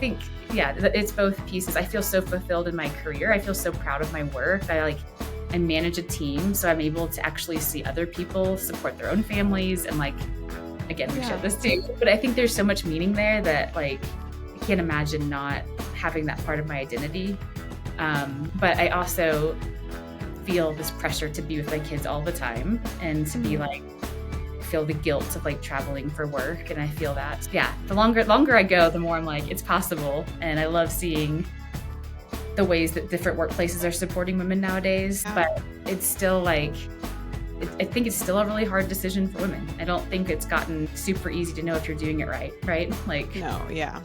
think, yeah, it's both pieces. I feel so fulfilled in my career. I feel so proud of my work. I manage a team, so I'm able to actually see other people support their own families. And like, again, we shared this too, but I think there's so much meaning there that like, I can't imagine not having that part of my identity. But I also feel this pressure to be with my kids all the time and to be like, feel the guilt of like traveling for work. And I feel that, yeah, the longer I go, the more I'm like, it's possible. And I love seeing the ways that different workplaces are supporting women nowadays, but it's still like, I think it's still a really hard decision for women. I don't think it's gotten super easy to know if you're doing it right? Like, no, yeah.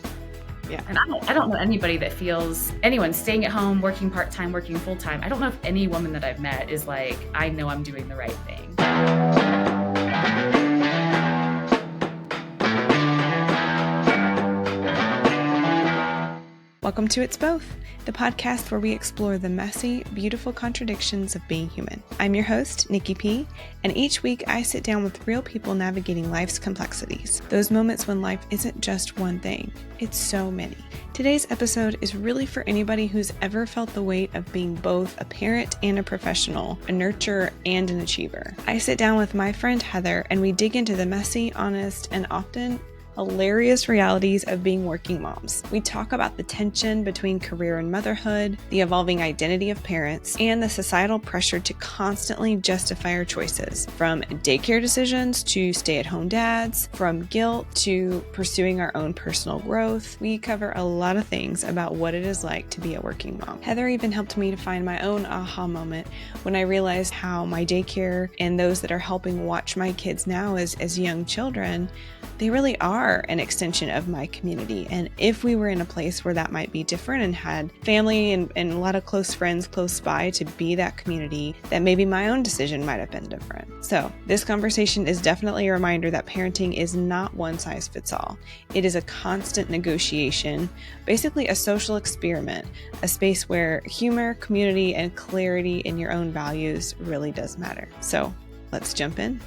And I don't know anybody that feels, anyone staying at home, working part-time, working full-time. I don't know if any woman that I've met is like, I know I'm doing the right thing. Welcome to It's Both, the podcast where we explore the messy, beautiful contradictions of being human. I'm your host, Nikki P, and each week I sit down with real people navigating life's complexities, those moments when life isn't just one thing, it's so many. Today's episode is really for anybody who's ever felt the weight of being both a parent and a professional, a nurturer and an achiever. I sit down with my friend Heather and we dig into the messy, honest, and often hilarious realities of being working moms. We talk about the tension between career and motherhood, the evolving identity of parents, and the societal pressure to constantly justify our choices, from daycare decisions to stay-at-home dads, from guilt to pursuing our own personal growth. We cover a lot of things about what it is like to be a working mom. Heather even helped me to find my own aha moment when I realized how my daycare and those that are helping watch my kids now as young children, they really are an extension of my community. And if we were in a place where that might be different and had family and a lot of close friends close by to be that community, that maybe my own decision might have been different. So this conversation is definitely a reminder that parenting is not one size fits all. It is a constant negotiation, basically a social experiment, a space where humor, community, and clarity in your own values really does matter. So let's jump in.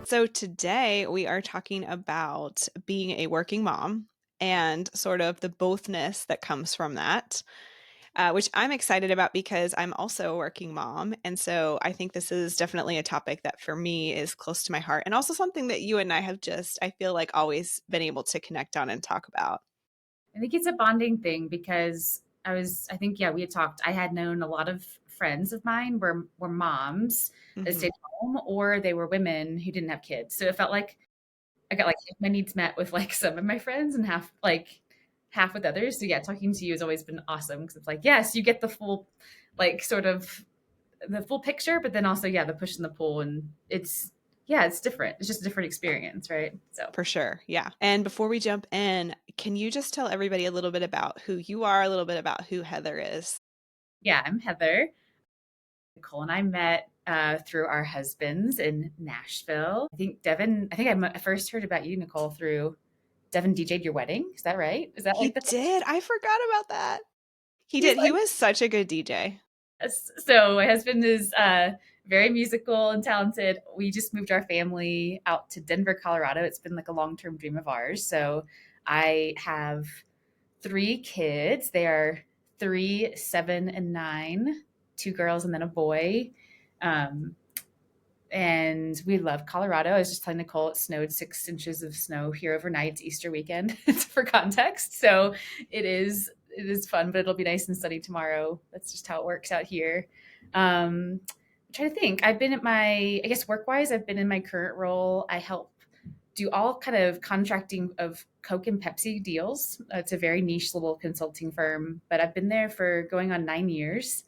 So today we are talking about being a working mom and sort of the bothness that comes from that, which I'm excited about because I'm also a working mom. And so I think this is definitely a topic that for me is close to my heart and also something that you and I have just, I feel like, always been able to connect on and talk about. I think it's a bonding thing because we had talked, I had known a lot of friends of mine were moms that stayed home, or they were women who didn't have kids. So it felt like I got like my needs met with like some of my friends and half with others. So yeah, talking to you has always been awesome because it's like, yes, you get the full, like sort of the full picture, but then also, yeah, the push and the pull. And it's different. It's just a different experience, right? So for sure. Yeah. And before we jump in, can you just tell everybody a little bit about who you are, a little bit about who Heather is? Yeah, I'm Heather. Nicole and I met through our husbands in Nashville. I first heard about you, Nicole, through Devin DJ'd your wedding. Is that right? Is that He did. I forgot about that. He did. He was such a good DJ. So my husband is very musical and talented. We just moved our family out to Denver, Colorado. It's been like a long-term dream of ours. So I have 3 kids. They are 3, 7, and 9, 2 girls and then a boy. And we love Colorado. I was just telling Nicole it snowed 6 inches of snow here overnight. It's Easter weekend for context. So it is fun, but it'll be nice and sunny tomorrow. That's just how it works out here. I'm trying to think. Work-wise, I've been in my current role. I help do all kind of contracting of Coke and Pepsi deals. It's a very niche little consulting firm, but I've been there for going on 9 years,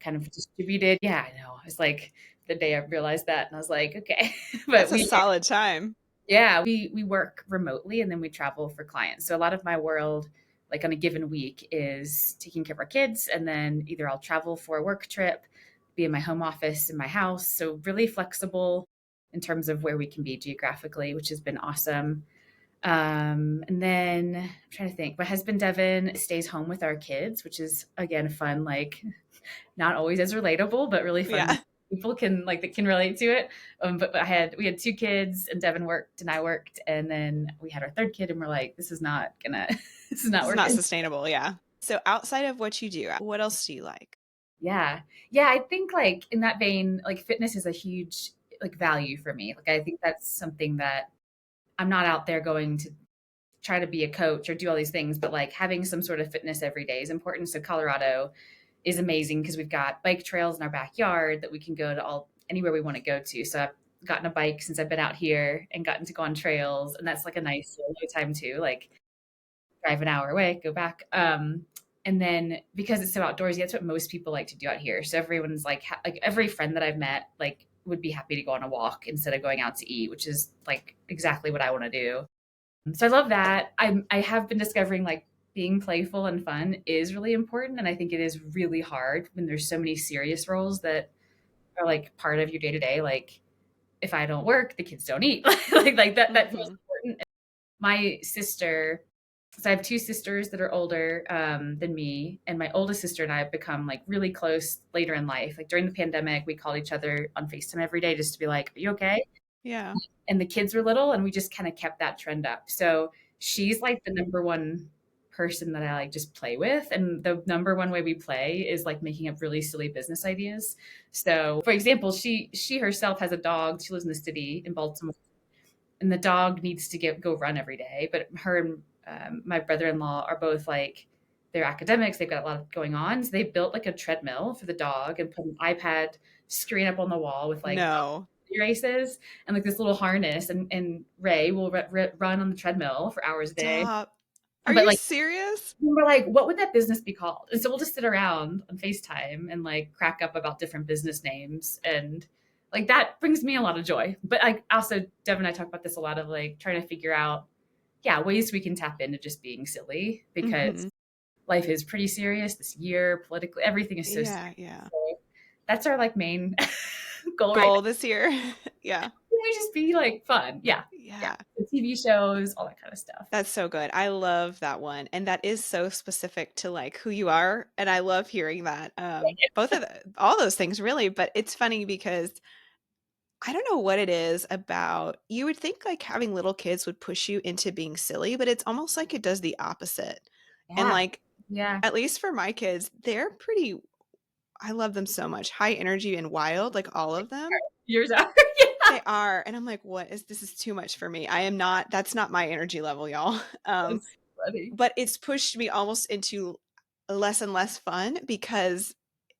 kind of distributed. Yeah, I know. It's like the day I realized that, and I was like, okay. But that's a solid time. Yeah, we work remotely and then we travel for clients. So a lot of my world, like on a given week, is taking care of our kids, and then either I'll travel for a work trip, be in my home office in my house. So really flexible in terms of where we can be geographically, which has been awesome. And then I'm trying to think. My husband Devin stays home with our kids, which is again fun, like not always as relatable, but really fun. Yeah. people can like that can relate to it. But we had 2 kids, and Devin worked and I worked, and then we had our 3rd kid, and we're like, this is not gonna, this is not This is not working. sustainable. Yeah. So outside of what you do, what else do you like? Yeah. Yeah, I think like in that vein, like fitness is a huge like value for me. Like I think that's something that I'm not out there going to try to be a coach or do all these things, but like having some sort of fitness every day is important. So Colorado is amazing because we've got bike trails in our backyard that we can go to anywhere we want to go to. So I've gotten a bike since I've been out here and gotten to go on trails, and that's like a nice solo time too. Like drive an hour away, go back. And then because it's so outdoorsy, that's what most people like to do out here. So everyone's like, like every friend that I've met, like would be happy to go on a walk instead of going out to eat, which is like exactly what I want to do. So I love that. I have been discovering like being playful and fun is really important. And I think it is really hard when there's so many serious roles that are like part of your day to day. Like if I don't work, the kids don't eat. Like that feels Mm-hmm. important. My sister, so I have 2 sisters that are older than me, and my oldest sister and I have become like really close later in life. Like during the pandemic, we called each other on FaceTime every day just to be like, "Are you okay?" Yeah. And the kids were little, and we just kind of kept that trend up. So she's like the number one person that I like just play with, and the number one way we play is like making up really silly business ideas. So, for example, she herself has a dog. She lives in the city in Baltimore, and the dog needs to go run every day. But her and my brother-in-law are both like they're academics. They've got a lot going on. So they built like a treadmill for the dog and put an iPad screen up on the wall with like No. races and like this little harness. And Ray will run on the treadmill for hours a day. Stop. Are But you like serious? we're like, what would that business be called? And so we'll just sit around on FaceTime and like crack up about different business names. And like that brings me a lot of joy. But I also, Dev and I talk about this a lot of like trying to figure out, yeah, ways we can tap into just being silly because Mm-hmm. life is pretty serious this year, politically, everything is so serious. Yeah. Yeah. So that's our like main goal right Goal now. this year. Yeah. We just be like fun. Yeah. Yeah. Yeah. The TV shows, all that kind of stuff. That's so good. I love that one. And that is so specific to like who you are. And I love hearing that. Both of all those things really, but it's funny because I don't know what it is about. You would think like having little kids would push you into being silly, but it's almost like it does the opposite. And Yeah. like, Yeah. at least for my kids, they're pretty, I love them so much. High energy and wild, like all of them. Yours are. They are. And I'm like, this is too much for me. I am not, that's not my energy level, y'all. That's funny. But it's pushed me almost into less and less fun because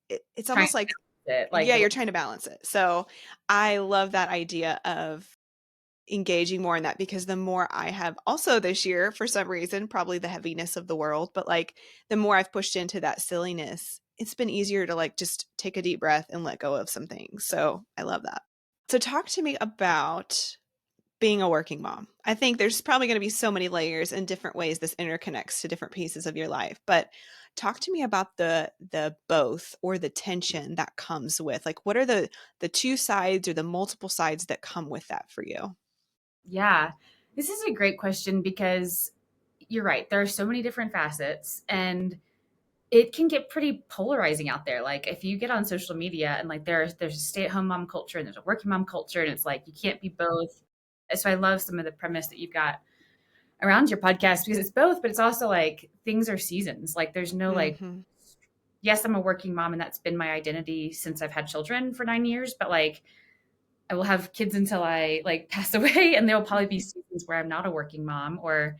it's Trying almost like, to it, like yeah, you're trying to balance it. So I love that idea of engaging more in that because the more I have also this year, for some reason, probably the heaviness of the world, but like the more I've pushed into that silliness, it's been easier to like just take a deep breath and let go of some things. So I love that. So talk to me about being a working mom. I think there's probably going to be so many layers and different ways this interconnects to different pieces of your life. But talk to me about the both or the tension that comes with like what are the two sides or the multiple sides that come with that for you? yeah. This is a great question because you're right. There are so many different facets, and it can get pretty polarizing out there. Like if you get on social media and like there's a stay-at-home mom culture and there's a working mom culture, and it's like you can't be both. So I love some of the premise that you've got around your podcast because it's both, but it's also like things are seasons. Like there's no like, Mhm. yes, I'm a working mom and that's been my identity since I've had children for 9 years, but like I will have kids until I like pass away, and there will probably be seasons where I'm not a working mom. Or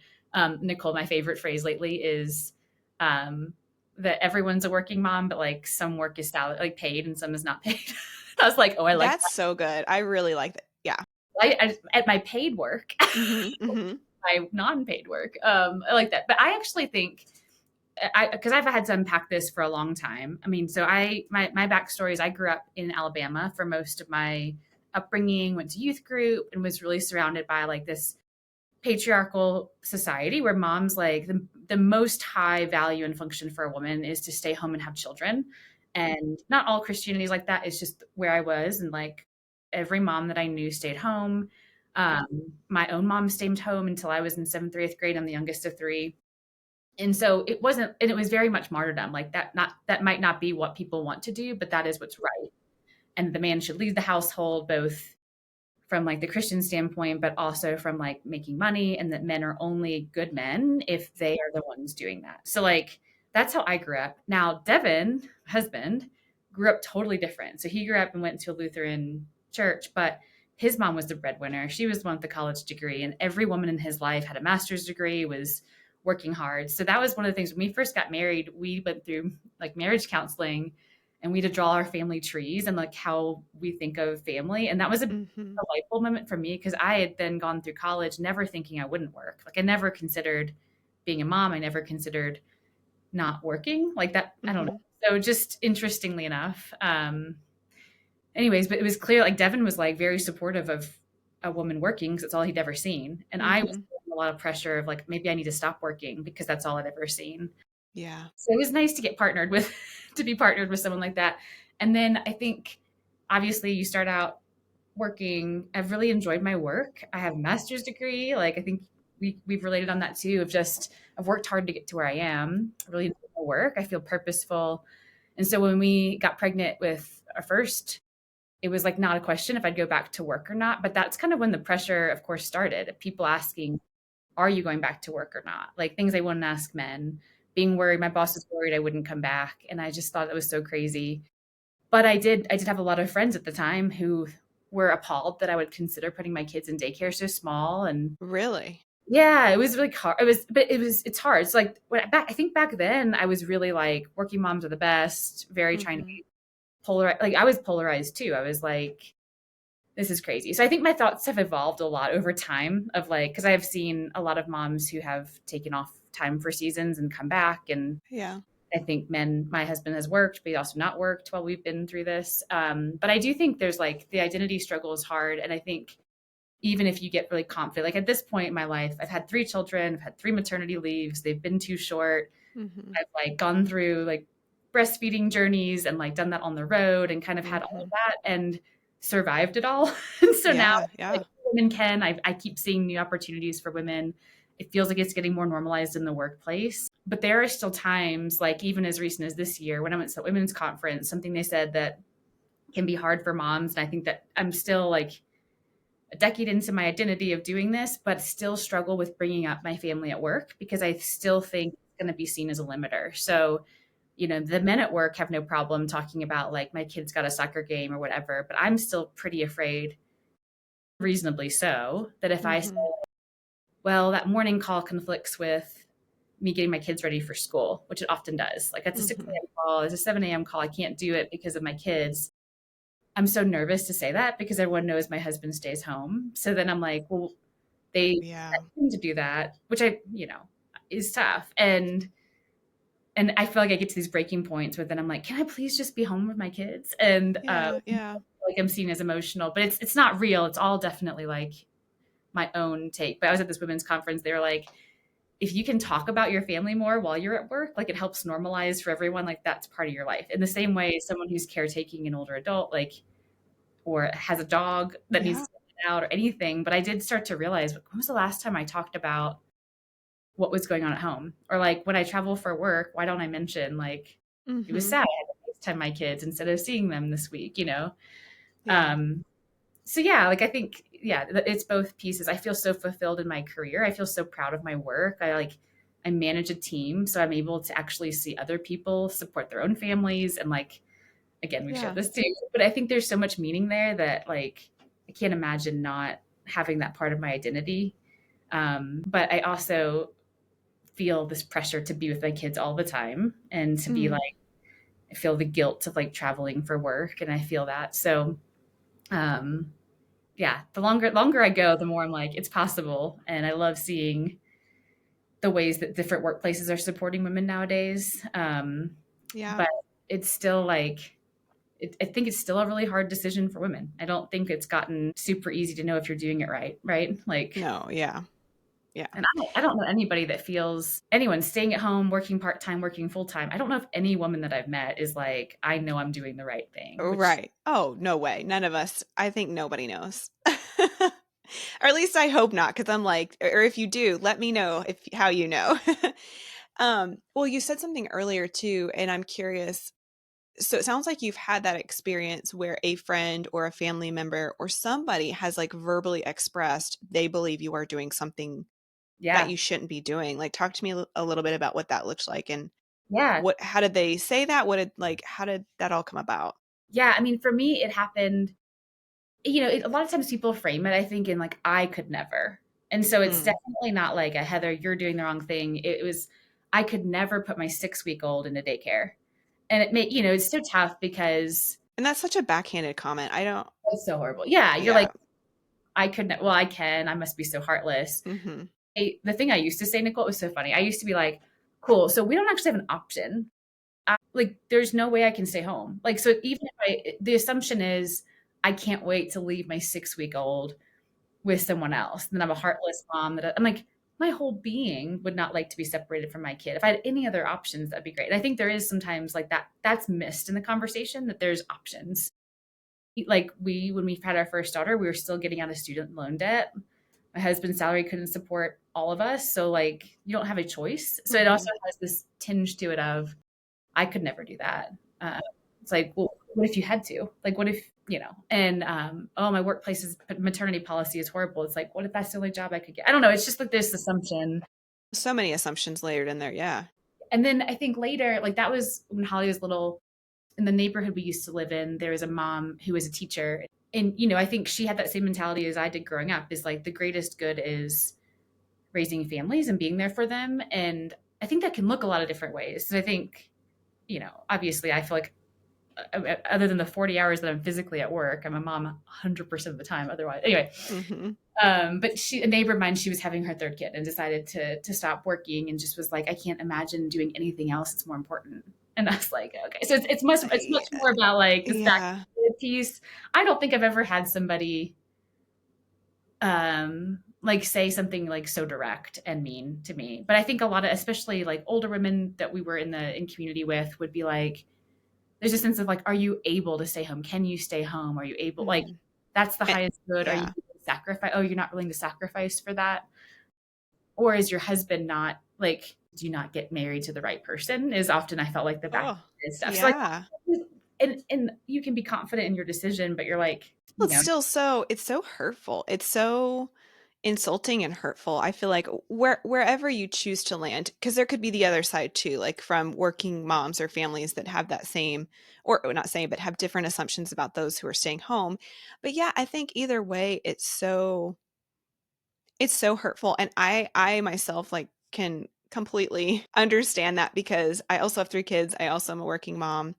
Nicole, my favorite phrase lately is um, that everyone's a working mom, but like some work is like paid and some is not paid. I was like, oh, I like That's so good. I really like that. Yeah. that. At my paid work, Mhm. Mhm. my non-paid work, I like that. But I actually think because I've had to unpack this for a long time. I mean, so my backstory is I grew up in Alabama for most of my upbringing, went to youth group, and was really surrounded by like this patriarchal society where mom's like the most high value and function for a woman is to stay home and have children. And not all Christianity is like that. It's just where I was, and like every mom that I knew stayed home. My own mom stayed home until I was in 7th or 8th grade. I'm the youngest of 3, and so it wasn't, and it was very much martyrdom. Like that might not be what people want to do, but that is what's right. and the man should lead the household, both from like the Christian standpoint, but also from like making money, and that men are only good men if they are the ones doing that. So like that's how I grew up. Now Devin, husband, grew up totally different. So he grew up and went to a Lutheran church, but his mom was the breadwinner. She was the one with the college degree, and every woman in his life had a master's degree, was working hard. So that was one of the things when we first got married, we went through like marriage counseling, and we had to draw our family trees and like how we think of family. And that was Mm-hmm. a light bulb moment for me, because I had then gone through college never thinking I wouldn't work. Like I never considered being a mom. I never considered not working like that. I don't know. Mm-hmm. So just interestingly enough, anyways, but it was clear like Devin was like very supportive of a woman working because it's all he'd ever seen. And I was Mm-hmm. feeling a lot of pressure of like, maybe I need to stop working because that's all I'd ever seen. Yeah. So it was nice to get partnered with, to be partnered with someone like that. And then I think obviously you start out working. I've really enjoyed my work. I have a master's degree. Like I think we've related on that too, of just I've worked hard to get to where I am. I really enjoy my work. I feel purposeful. And so when we got pregnant with our first, it was like not a question if I'd go back to work or not. But that's kind of when the pressure, of course, started. People asking, are you going back to work or not? Like things I wouldn't ask men, being worried. My boss was worried I wouldn't come back. And I just thought it was so crazy. But I did have a lot of friends at the time who were appalled that I would consider putting my kids in daycare so small. And Really? yeah, it was really hard. It's hard. It's like I think back then I was really like working moms are the best, very trying to Mm-hmm. be polarized. Like I was polarized too. I was like, this is crazy. So I think my thoughts have evolved a lot over time of like, because I have seen a lot of moms who have taken off time for seasons and come back. And Yeah. I think my husband has worked, but he also not worked while we've been through this. But I do think there's like the identity struggle is hard. And I think even if you get really confident, like at this point in my life, I've had 3 children, I've had 3 maternity leaves. They've been too short. Mm-hmm. I've like gone through like breastfeeding journeys and like done that on the road and kind of had all Mm-hmm. of that and survived it all. And so now Yeah. like Yeah. women can, I keep seeing new opportunities for women. It feels like it's getting more normalized in the workplace. But there are still times, like even as recent as this year, when I went to the women's conference, something they said that can be hard for moms. And I think that I'm still like a decade into my identity of doing this, but still struggle with bringing up my family at work because I still think it's going to be seen as a limiter. So, the men at work have no problem talking about like my kid's got a soccer game or whatever, but I'm still pretty afraid, reasonably so, that if I say, Mm-hmm. well, that morning call conflicts with me getting my kids ready for school, which it often does. Like it's a 6 Mm-hmm. a.m. call, it's a 7 a.m. call. I can't do it because of my kids. I'm so nervous to say that because everyone knows my husband stays home. So then I'm like, well, they Yeah. expect me to do that, which is tough. And I feel like I get to these breaking points where then I'm like, can I please just be home with my kids? And Yeah. Yeah. like I'm seen as emotional, but it's not real. It's all definitely like my own take. But I was at this women's conference. They were like, if you can talk about your family more while you're at work, like it helps normalize for everyone. Like that's part of your life. In the same way, someone who's caretaking an older adult, like, or has a dog that needs Yeah. to get out or anything. But I did start to realize, when was the last time I talked about what was going on at home? Or like when I travel for work, why don't I mention like it was Mm-hmm. sad I had to FaceTime my kids instead of seeing them this week? Yeah. Um, so yeah, like I think, yeah, it's both pieces. I feel so fulfilled in my career. I feel so proud of my work. I manage a team, so I'm able to actually see other people support their own families. And like, again, we've shared Yeah. this too, but I think there's so much meaning there that like, I can't imagine not having that part of my identity. But I also feel this pressure to be with my kids all the time and to be Mm. like, I feel the guilt of like traveling for work, and I feel that. So, um, yeah, the longer I go, the more I'm like, it's possible. And I love seeing the ways that different workplaces are supporting women nowadays. Yeah. But it's still like, I think it's still a really hard decision for women. I don't think it's gotten super easy to know if you're doing it right, right? Like, No. Yeah. Yeah. and I don't know anybody that feels anyone staying at home, working part time, working full time. I don't know if any woman that I've met is like, I know I'm doing the right thing, which Right. Oh, no way. None of us. I think nobody knows. Or at least I hope not, because I'm like, or if you do, let me know if how you know. Well, you said something earlier too, and I'm curious. So it sounds like you've had that experience where a friend or a family member or somebody has like verbally expressed they believe you are doing something that Yeah. you shouldn't be doing. Like talk to me a little bit about what that looks like and Yeah. what how did they say that? What did like how did that all come about? Yeah. I mean, for me, it happened, a lot of times people frame it, I think, in like, I could never. And so it's Mm. definitely not like a Heather, you're doing the wrong thing. It was, I could never put my 6 week old into daycare. And it made, it's so tough because And that's such a backhanded comment. I don't it's so horrible. Yeah. You're like, yeah. I couldn't, well, I can, I must be so heartless. Mhm. The thing I used to say, Nicole, was so funny. I used to be like, cool. So we don't actually have an option. Like, there's no way I can stay home. Like, so even if the assumption is I can't wait to leave my 6 week old with someone else. And then I'm a heartless mom that I'm like, my whole being would not like to be separated from my kid. If I had any other options, that'd be great. And I think there is sometimes like that's missed in the conversation, that there's options. Like, when we had our first daughter, we were still getting out of student loan debt. My husband's salary couldn't support all of us. So like, you don't have a choice. So it also Mhm. has this tinge to it of, I could never do that. Uh, it's like, well, what if you had to? Like, what if, and, oh, my workplace's maternity policy is horrible. It's like, what if that's the only job I could get? I don't know. It's just like this assumption. So many assumptions layered in there. Yeah. And then I think later, like, that was when Holly was little. In the neighborhood we used to live in, there was a mom who was a teacher. And, I think she had that same mentality as I did growing up, is like, the greatest good is raising families and being there for them. And I think that can look a lot of different ways. So I think, obviously I feel like, other than the 40 hours that I'm physically at work, I'm a mom 100% of the time. Otherwise, anyway, Mhm. but a neighbor of mine, she was having her third kid and decided to stop working, and just was like, I can't imagine doing anything else. It's more important. And I was like, okay. So it's much Yeah. more about like this back Yeah. piece. I don't think I've ever had somebody like say something like so direct and mean to me. But I think a lot of, especially like older women that we were in community with, would be like, there's a sense of like, are you able to stay home? Can you stay home? Are you able, like, Mhm. that's the Eh, highest good. Are you yeah. willing to sacrifice? Oh, you're not willing to sacrifice for that? Or is your husband not, like, do you not get married to the right person? Is often, I felt like, the back Oh, stuff. So like, yeah. and you can be confident in your decision, but you're like, Well, it's so hurtful. It's so insulting and hurtful. I feel like wherever you choose to land, because there could be the other side too, like from working moms or families that have that same, or not same, but have different assumptions about those who are staying home. But yeah, I think either way, it's so hurtful. And I myself like can completely understand that because I also have 3 kids. I also am a working mom.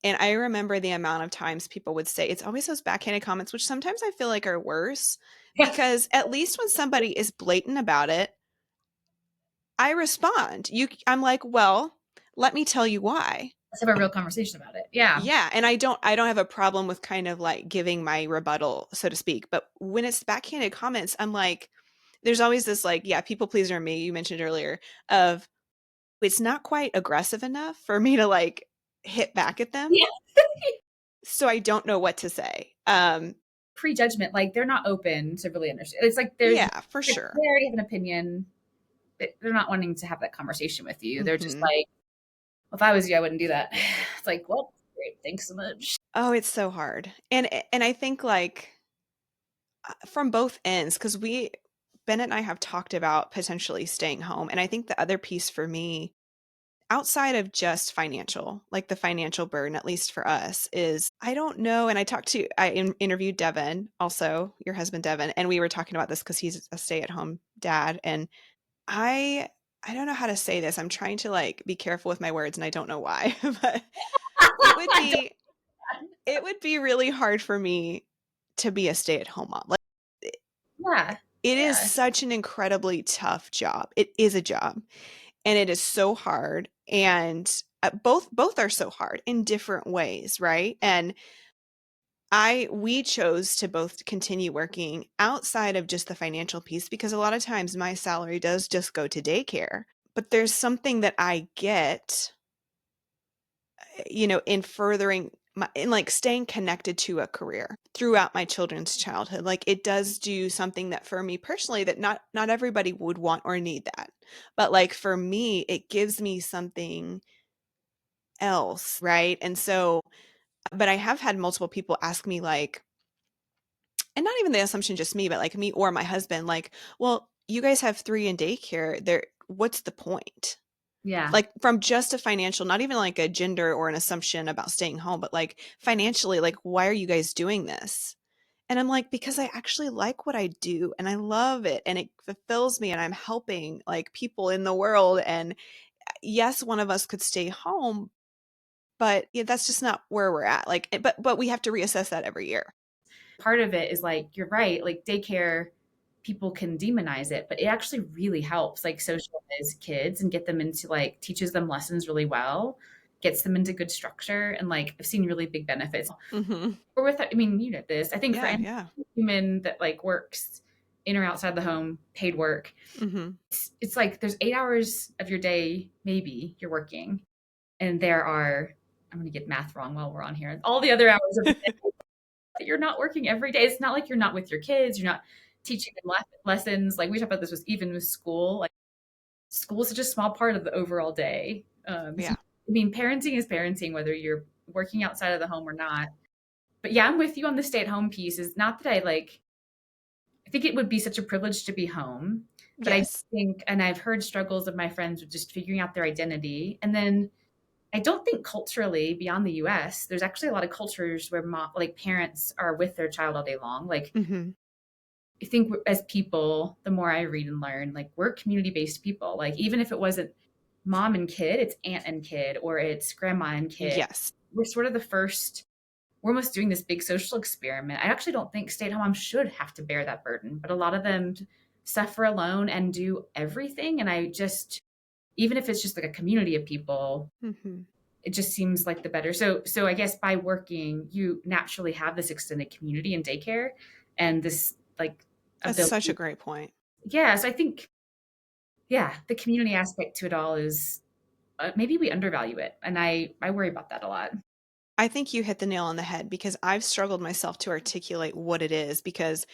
And I remember the amount of times people would say it's always those backhanded comments, which sometimes I feel like are worse because at least when somebody is blatant about it, I respond. I'm like, "Well, let me tell you why." let's have a real conversation about it. Yeah. Yeah, and I don't have a problem with kind of like giving my rebuttal, so to speak. But when it's backhanded comments, I'm like, there's always this like, yeah, people pleaser in me, you mentioned earlier, of it's not quite aggressive enough for me to like hit back at them. Yeah. So I don't know what to say. Prejudgment, like, they're not open to really understand. It's like, there's Yeah, for like, sure. they already have an opinion. They're not wanting to have that conversation with you. They're just Mhm. like, well, if I was you, I wouldn't do that. It's like, well, great, thanks so much. Oh, it's so hard. And I think, like, from both ends, because we Bennett and I have talked about potentially staying home, and I think the other piece for me, outside of just financial, like the financial burden, at least for us, is I don't know, and I interviewed Devin, also your husband Devin, and we were talking about this because he's a stay-at-home dad, and I I don't know how to say this. I'm trying to, like, be careful with my words, and I don't know why, but it would I don't, be it would be really hard for me to be a stay-at-home mom. Like, it yeah, it is yeah. such an incredibly tough job. It is a job, and it is so hard, and, both are so hard in different ways, right? And we chose to both continue working outside of just the financial piece because a lot of times my salary does just go to daycare, but there's something that I get in furthering in like staying connected to a career throughout my children's childhood. Like it does do something that for me personally that not everybody would want or need that. But like for me, it gives me something else, right? And so, but I have had multiple people ask me like, and not even the assumption just me, but like me or my husband, like, well, you guys have 3 in daycare. There, what's the point? Yeah. Like from just a financial, not even like a gender or an assumption about staying home, but like financially, like, why are you guys doing this? And I'm like, because I actually like what I do and I love it and it fulfills me and I'm helping like people in the world. And yes, one of us could stay home, but yeah, that's just not where we're at. Like, but we have to reassess that every year. Part of it is like, you're right, like daycare, people can demonize it, but it actually really helps like socialize kids and get them into like, teaches them lessons really well, gets them into good structure. And like, I've seen really big benefits. Mm-hmm. Or with, I mean, you know this, I think for Yeah. any Yeah. human that like works in or outside the home, paid work, Mm-hmm. it's like there's 8 hours of your day, maybe you're working. And there are, I'm going to get math wrong while we're on here, all the other hours of the day that you're not working every day. It's not like you're not with your kids, you're not teaching them lessons. Like we talk about this with even with school, like school is such a small part of the overall day. So, Yeah. I mean, parenting is parenting, whether you're working outside of the home or not. But yeah, I'm with you on the stay at home piece. Is not that I like, I think it would be such a privilege to be home, but I Yes. think, and I've heard struggles of my friends with just figuring out their identity. And then I don't think culturally beyond the US, there's actually a lot of cultures where like parents are with their child all day long. Like Mm-hmm. I think as people, the more I read and learn, like we're community-based people. Like even if it wasn't mom and kid, it's aunt and kid, or it's grandma and kid. Yes. We're sort of the first, we're almost doing this big social experiment. I actually don't think stay-at-home moms should have to bear that burden, but a lot of them suffer alone and do everything. And I just, even if it's just like a community of people, Mm-hmm. it just seems like the better. So I guess by working, you naturally have this extended community in daycare and this like That's such a ability. great point. Yeah. So I think, yeah, the community aspect to it all is maybe we undervalue it. And I worry about that a lot. I think you hit the nail on the head because I've struggled myself to articulate what it is because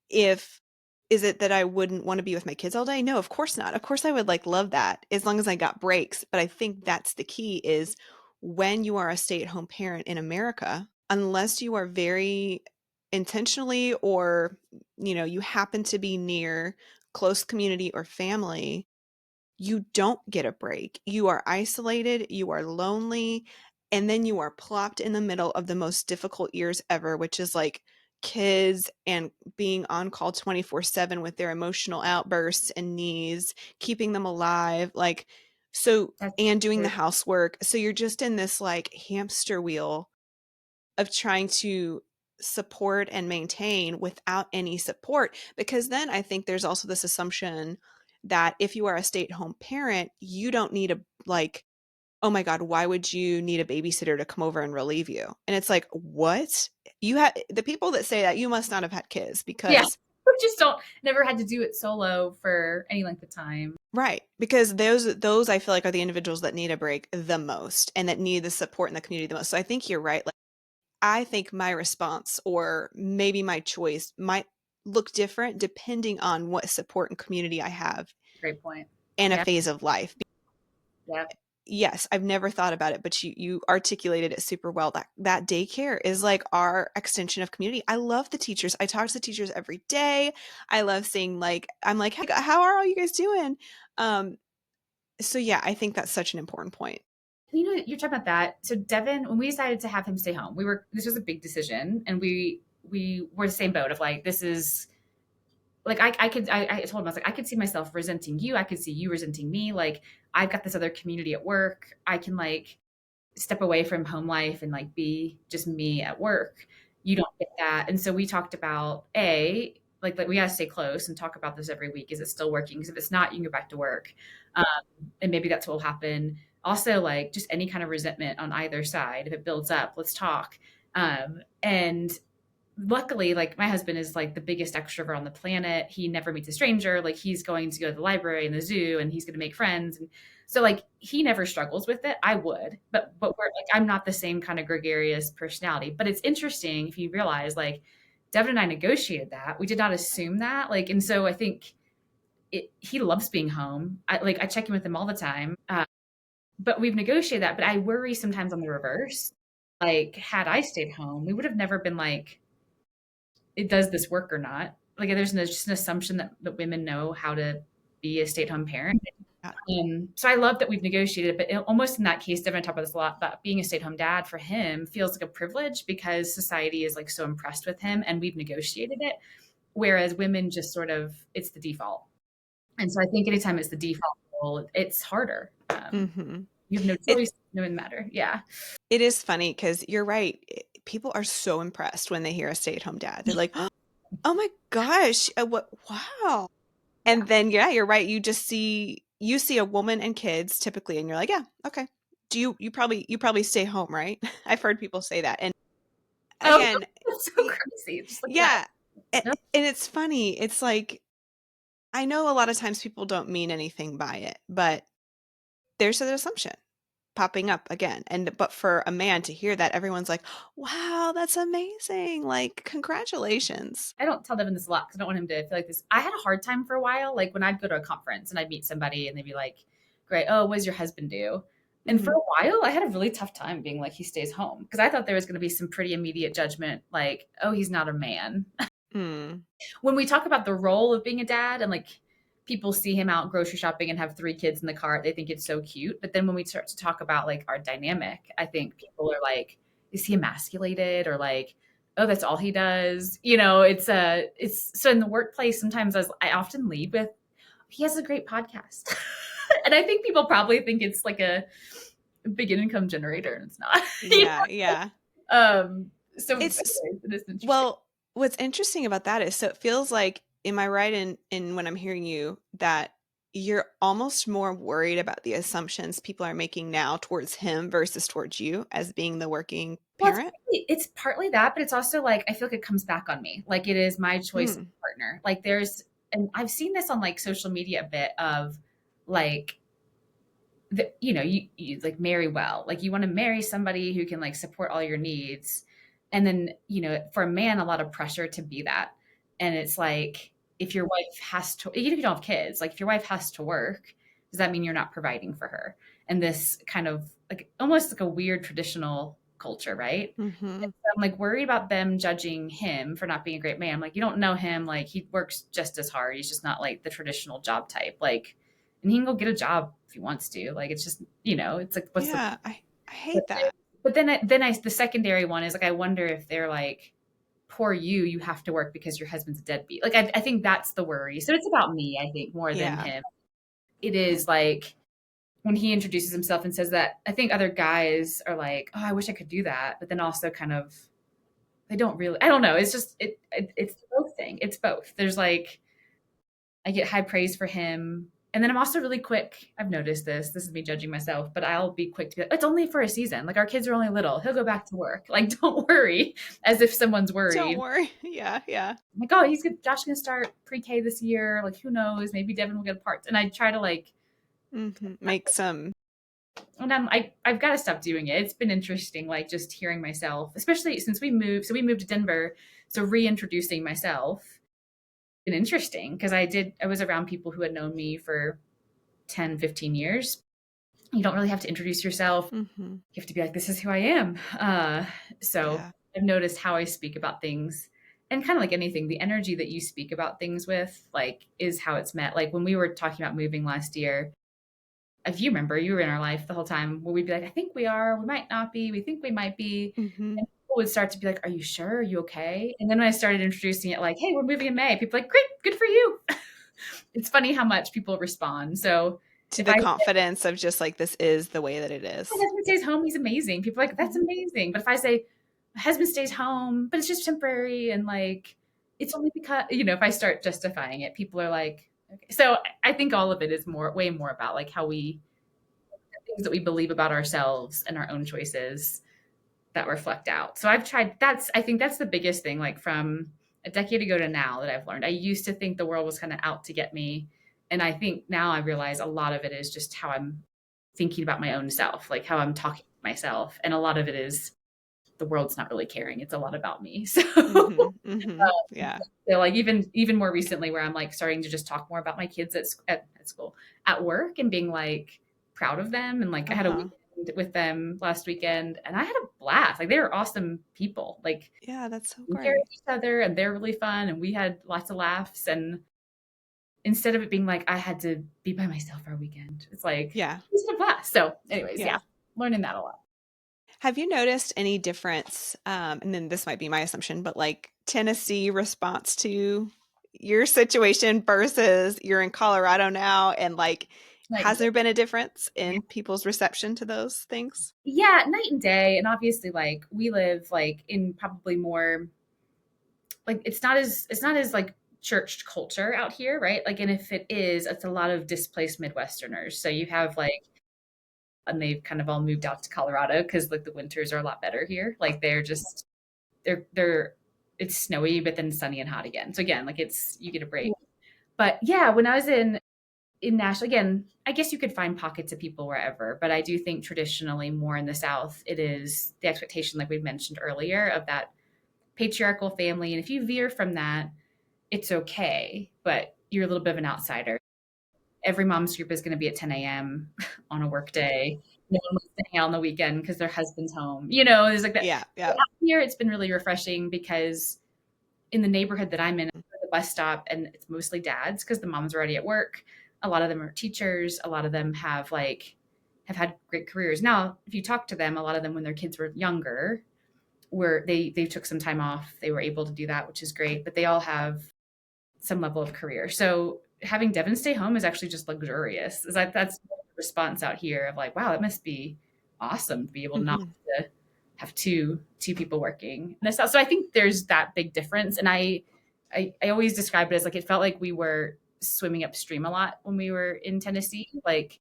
if is it that I wouldn't want to be with my kids all day? No, of course not. Of course I would like love that as long as I got breaks, but I think that's the key is when you are a stay-at-home parent in America, unless you are very intentionally or you happen to be near close community or family, you don't get a break. You are isolated, you are lonely, and then you are plopped in the middle of the most difficult years ever, which is like kids and being on call 24/7 with their emotional outbursts and needs, keeping them alive, like so That's and doing the true. housework. So you're just in this like hamster wheel of trying to support and maintain without any support because then I think there's also this assumption that if you are a stay-at-home parent, you don't need a like, oh my God, why would you need a babysitter to come over and relieve you? And it's like, what? You have the people that say that you must not have had kids Yeah. because We just don't, never had to do it solo for any length of time. right, because those I feel like are the individuals that need a break the most and that need the support in the community the most. So I think you're right. Like I think my response or maybe my choice might look different depending on what support and community I have Great point. in a Yeah. phase of life. Yeah. Yes, I've never thought about it, but you articulated it super well. That daycare is like our extension of community. I love the teachers. I talk to the teachers every day. I love seeing like I'm like, hey, how are all you guys doing? Um, so yeah, I think that's such an important point. You know, you're talking about that. So Devin, when we decided to have him stay home, this was a big decision, and we were the same boat of like, this is like I told him, I was like, I could see myself resenting you. I could see you resenting me. Like I've got this other community at work. I can like step away from home life and like be just me at work. You don't get that. And so we talked about like we gotta stay close and talk about this every week. Is it still working? Because if it's not, you can go back to work. Um, and maybe that's what will happen. Also, like just any kind of resentment on either side. If it builds up, let's talk. And luckily, like my husband is like the biggest extrovert on the planet. He never meets a stranger. Like he's going to go to the library and the zoo and he's going to make friends. And so like he never struggles with it. I would, but we're like, I'm not the same kind of gregarious personality. But it's interesting if you realize like Devin and I negotiated that. We did not assume that. Like, and so I think he loves being home. I check in with him all the time. but we've negotiated that. But I worry sometimes on the reverse. Like, had I stayed home, we would have never been like, it does this work or not? Like, there's just an assumption that women know how to be a stay-at-home parent. Yeah. So I love that we've negotiated, but almost in that case, Devin, I talk about this a lot, but being a stay-at-home dad for him feels like a privilege because society is like so impressed with him and we've negotiated it. Whereas women just sort of, it's the default. And so I think anytime it's the default role, it's harder. Mm-hmm. You have no It choice, no matter. Yeah. it is funny because you're right. People are so impressed when they hear a stay-at-home dad. They're like, "Oh my gosh, what? Wow!" Yeah. And then, yeah, you're right. You see a woman and kids typically, and you're like, "Yeah, okay." You probably stay home, right? I've heard people say that, and Oh, again, that's so y- crazy. Just like that. yeah, and No, it's funny. It's like I know a lot of times people don't mean anything by it, but there's an assumption popping up again. And but for a man to hear that, everyone's like, "Wow, that's amazing. Like, congratulations." I don't tell Devin this a lot because I don't want him to feel like this. I had a hard time for a while, like when I'd go to a conference and I'd meet somebody and they'd be like, "Great, oh, what does your husband do?" And for Mhm. a while, I had a really tough time being like, "He stays home," because I thought there was going to be some pretty immediate judgment, like, "Oh, he's not a man." Mm. When we talk about the role of being a dad and like people see him out grocery shopping and have 3 kids in the car, they think it's so cute. But then when we start to talk about like our dynamic, I think people are like, is he emasculated or like, oh, that's all he does? It's so in the workplace, sometimes I often lead with, he has a great podcast. And I think people probably think it's like a big income generator and it's not. You Yeah, yeah. know? So It's anyways, it is interesting. well, what's interesting about that is so it feels like, am I right in when I'm hearing you that you're almost more worried about the assumptions people are making now towards him versus towards you as being the working Well, parent? it's partly that, but it's also like I feel like it comes back on me. Like it is my choice of Mm. partner. Like and I've seen this on like social media a bit of like you like marry well. Like you want to marry somebody who can like support all your needs. And then, for a man, a lot of pressure to be that. And it's like if your wife has to, even if you don't have kids, like if your wife has to work, does that mean you're not providing for her? And this kind of like almost like a weird traditional culture, right? Mhm. I'm like worried about them judging him for not being a great man. I'm like, you don't know him. Like he works just as hard. He's just not like the traditional job type. Like, and he can go get a job if he wants to. Like, it's just, it's like, what's the, Yeah, I but hate that. the secondary one is like, I wonder if they're like, poor you, you have to work because your husband's a deadbeat. Like, I think that's the worry. So it's about me, I think, more than Yeah. him. It is like, when he introduces himself and says that, I think other guys are like, oh, I wish I could do that. But then also kind of, they don't really. I don't know. It's just it's both thing. It's both. There's like I get high praise for him, and then I'm also really quick. I've noticed this. This is me judging myself, but I'll be quick to be like, it's only for a season. Like our kids are only little. He'll go back to work. Like don't worry, as if someone's Don't worried. worry. Yeah, yeah. I'm like, oh, he's good. Josh's gonna start pre-K this year. Like who knows? Maybe Devin will get a part. And I try to like, Mhm. Make some and I've got to stop doing it. It's been interesting, like just hearing myself, especially since we moved. So we moved to Denver. So reintroducing myself been interesting because I was around people who had known me for 10, 15 years. You don't really have to introduce yourself. Mhm. You have to be like, this is who I am. So Yeah. I've noticed how I speak about things and kind of like anything, the energy that you speak about things with, like, is how it's met. Like when we were talking about moving last year, if you remember, you were in our life the whole time where we'd be like, I think we are, we might not be, we think we might be. Mhm. And people would start to be like, are you sure? Are you okay? And then when I started introducing it, like, hey, we're moving in May, people are like, great, good for you. It's funny how much people respond. So To if the I confidence of just like this is the way that it my is. husband stays home, he's amazing. People are like, that's Mhm. amazing. But if I say my husband stays home, but it's just temporary and like it's only because if I start justifying it, people are like, okay. So I think all of it is way more about like how we things that we believe about ourselves and our own choices that reflect out. So I think that's the biggest thing, like from a decade ago to now that I've learned. I used to think the world was kind of out to get me. And I think now I realize a lot of it is just how I'm thinking about my own self, like how I'm talking to myself. And a lot of it is the world's not really caring. It's a lot about me. So, Mhm. Mhm. Yeah. so like even more recently where I'm like starting to just talk more about my kids at school, at work and being like, proud of them. And like I had a Uh-huh. weekend with them last weekend and I had a blast. Like they were awesome people. Like Yeah, that's so we care great. of each other and they're really fun and we had lots of laughs. And instead of it being like I had to be by myself for a weekend, it's like Yeah. it was a blast. So anyways, yeah, Yeah. learning that a lot. Have you noticed any difference? And then this might be my assumption, but like Tennessee response to your situation versus you're in Colorado now, and like, Night and has day. there been a difference in people's reception to those things? Yeah, night and day. And obviously like we live like in probably more like it's not as like church culture out here, right? Like and if it is, it's a lot of displaced Midwesterners. So you have like and they've kind of all moved out to Colorado because like the winters are a lot better here. Like they're it's snowy but then sunny and hot again. So again, like it's you get a break. But yeah, when I was in Nashville, again, I guess you could find pockets of people wherever, but I do think traditionally more in the South, it is the expectation, like we mentioned earlier, of that patriarchal family. And if you veer from that, it's okay, but you're a little bit of an outsider. Every mom's group is going to be at 10 a.m. on a work day. No one wants to hang out on the weekend because their husband's home. There's like that. Yeah, But yeah. out here, it's been really refreshing because in the neighborhood that I'm in, I go to the bus stop and it's mostly dads because the moms are already at work. A lot of them are teachers. A lot of them have had great careers. Now, if you talk to them, a lot of them when their kids were younger, were they took some time off. They were able to do that, which is great. But they all have some level of career. So having Devin stay home is actually just luxurious. That's the response out here of like, wow, it must be awesome to be able to not Hmm. have to have two people working. And so I think there's that big difference. And I always describe it as like it felt like we were swimming upstream a lot when we were in Tennessee. Like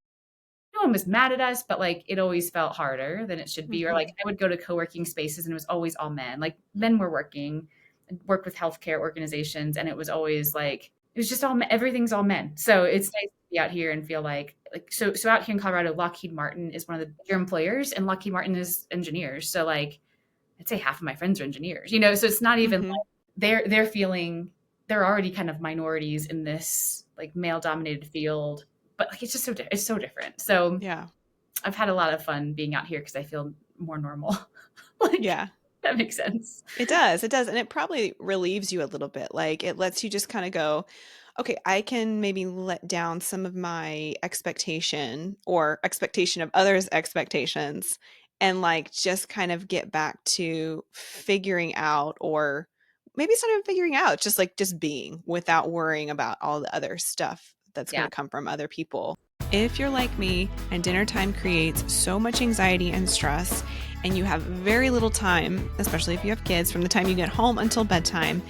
no one was mad at us, but like it always felt harder than it should be. Or like Hmm. I would go to co-working spaces and it was always all men. Like men were working and worked with healthcare organizations, and it was always like it was just all everything's all men. So it's nice to be out here and feel like so out here in Colorado, Lockheed Martin is one of the bigger employers, and Lockheed Martin is engineers. So like I'd say half of my friends are engineers. So it's not even Hmm. like they're feeling they're already kind of minorities in this like male dominated field, but like it's just it's so different. So Yeah. I've had a lot of fun being out here because I feel more normal. Like Yeah. that makes sense. It does. It does. And it probably relieves you a little bit. Like it lets you just kind of go, okay, I can maybe let down some of my expectation or expectation of others' expectations and like just kind of get back to figuring out, or maybe it's not even figuring out, it's just like just being without worrying about all the other stuff that's going Yeah. to come from other people. If you're like me and dinner time creates so much anxiety and stress, and you have very little time, especially if you have kids, from the time you get home until bedtime,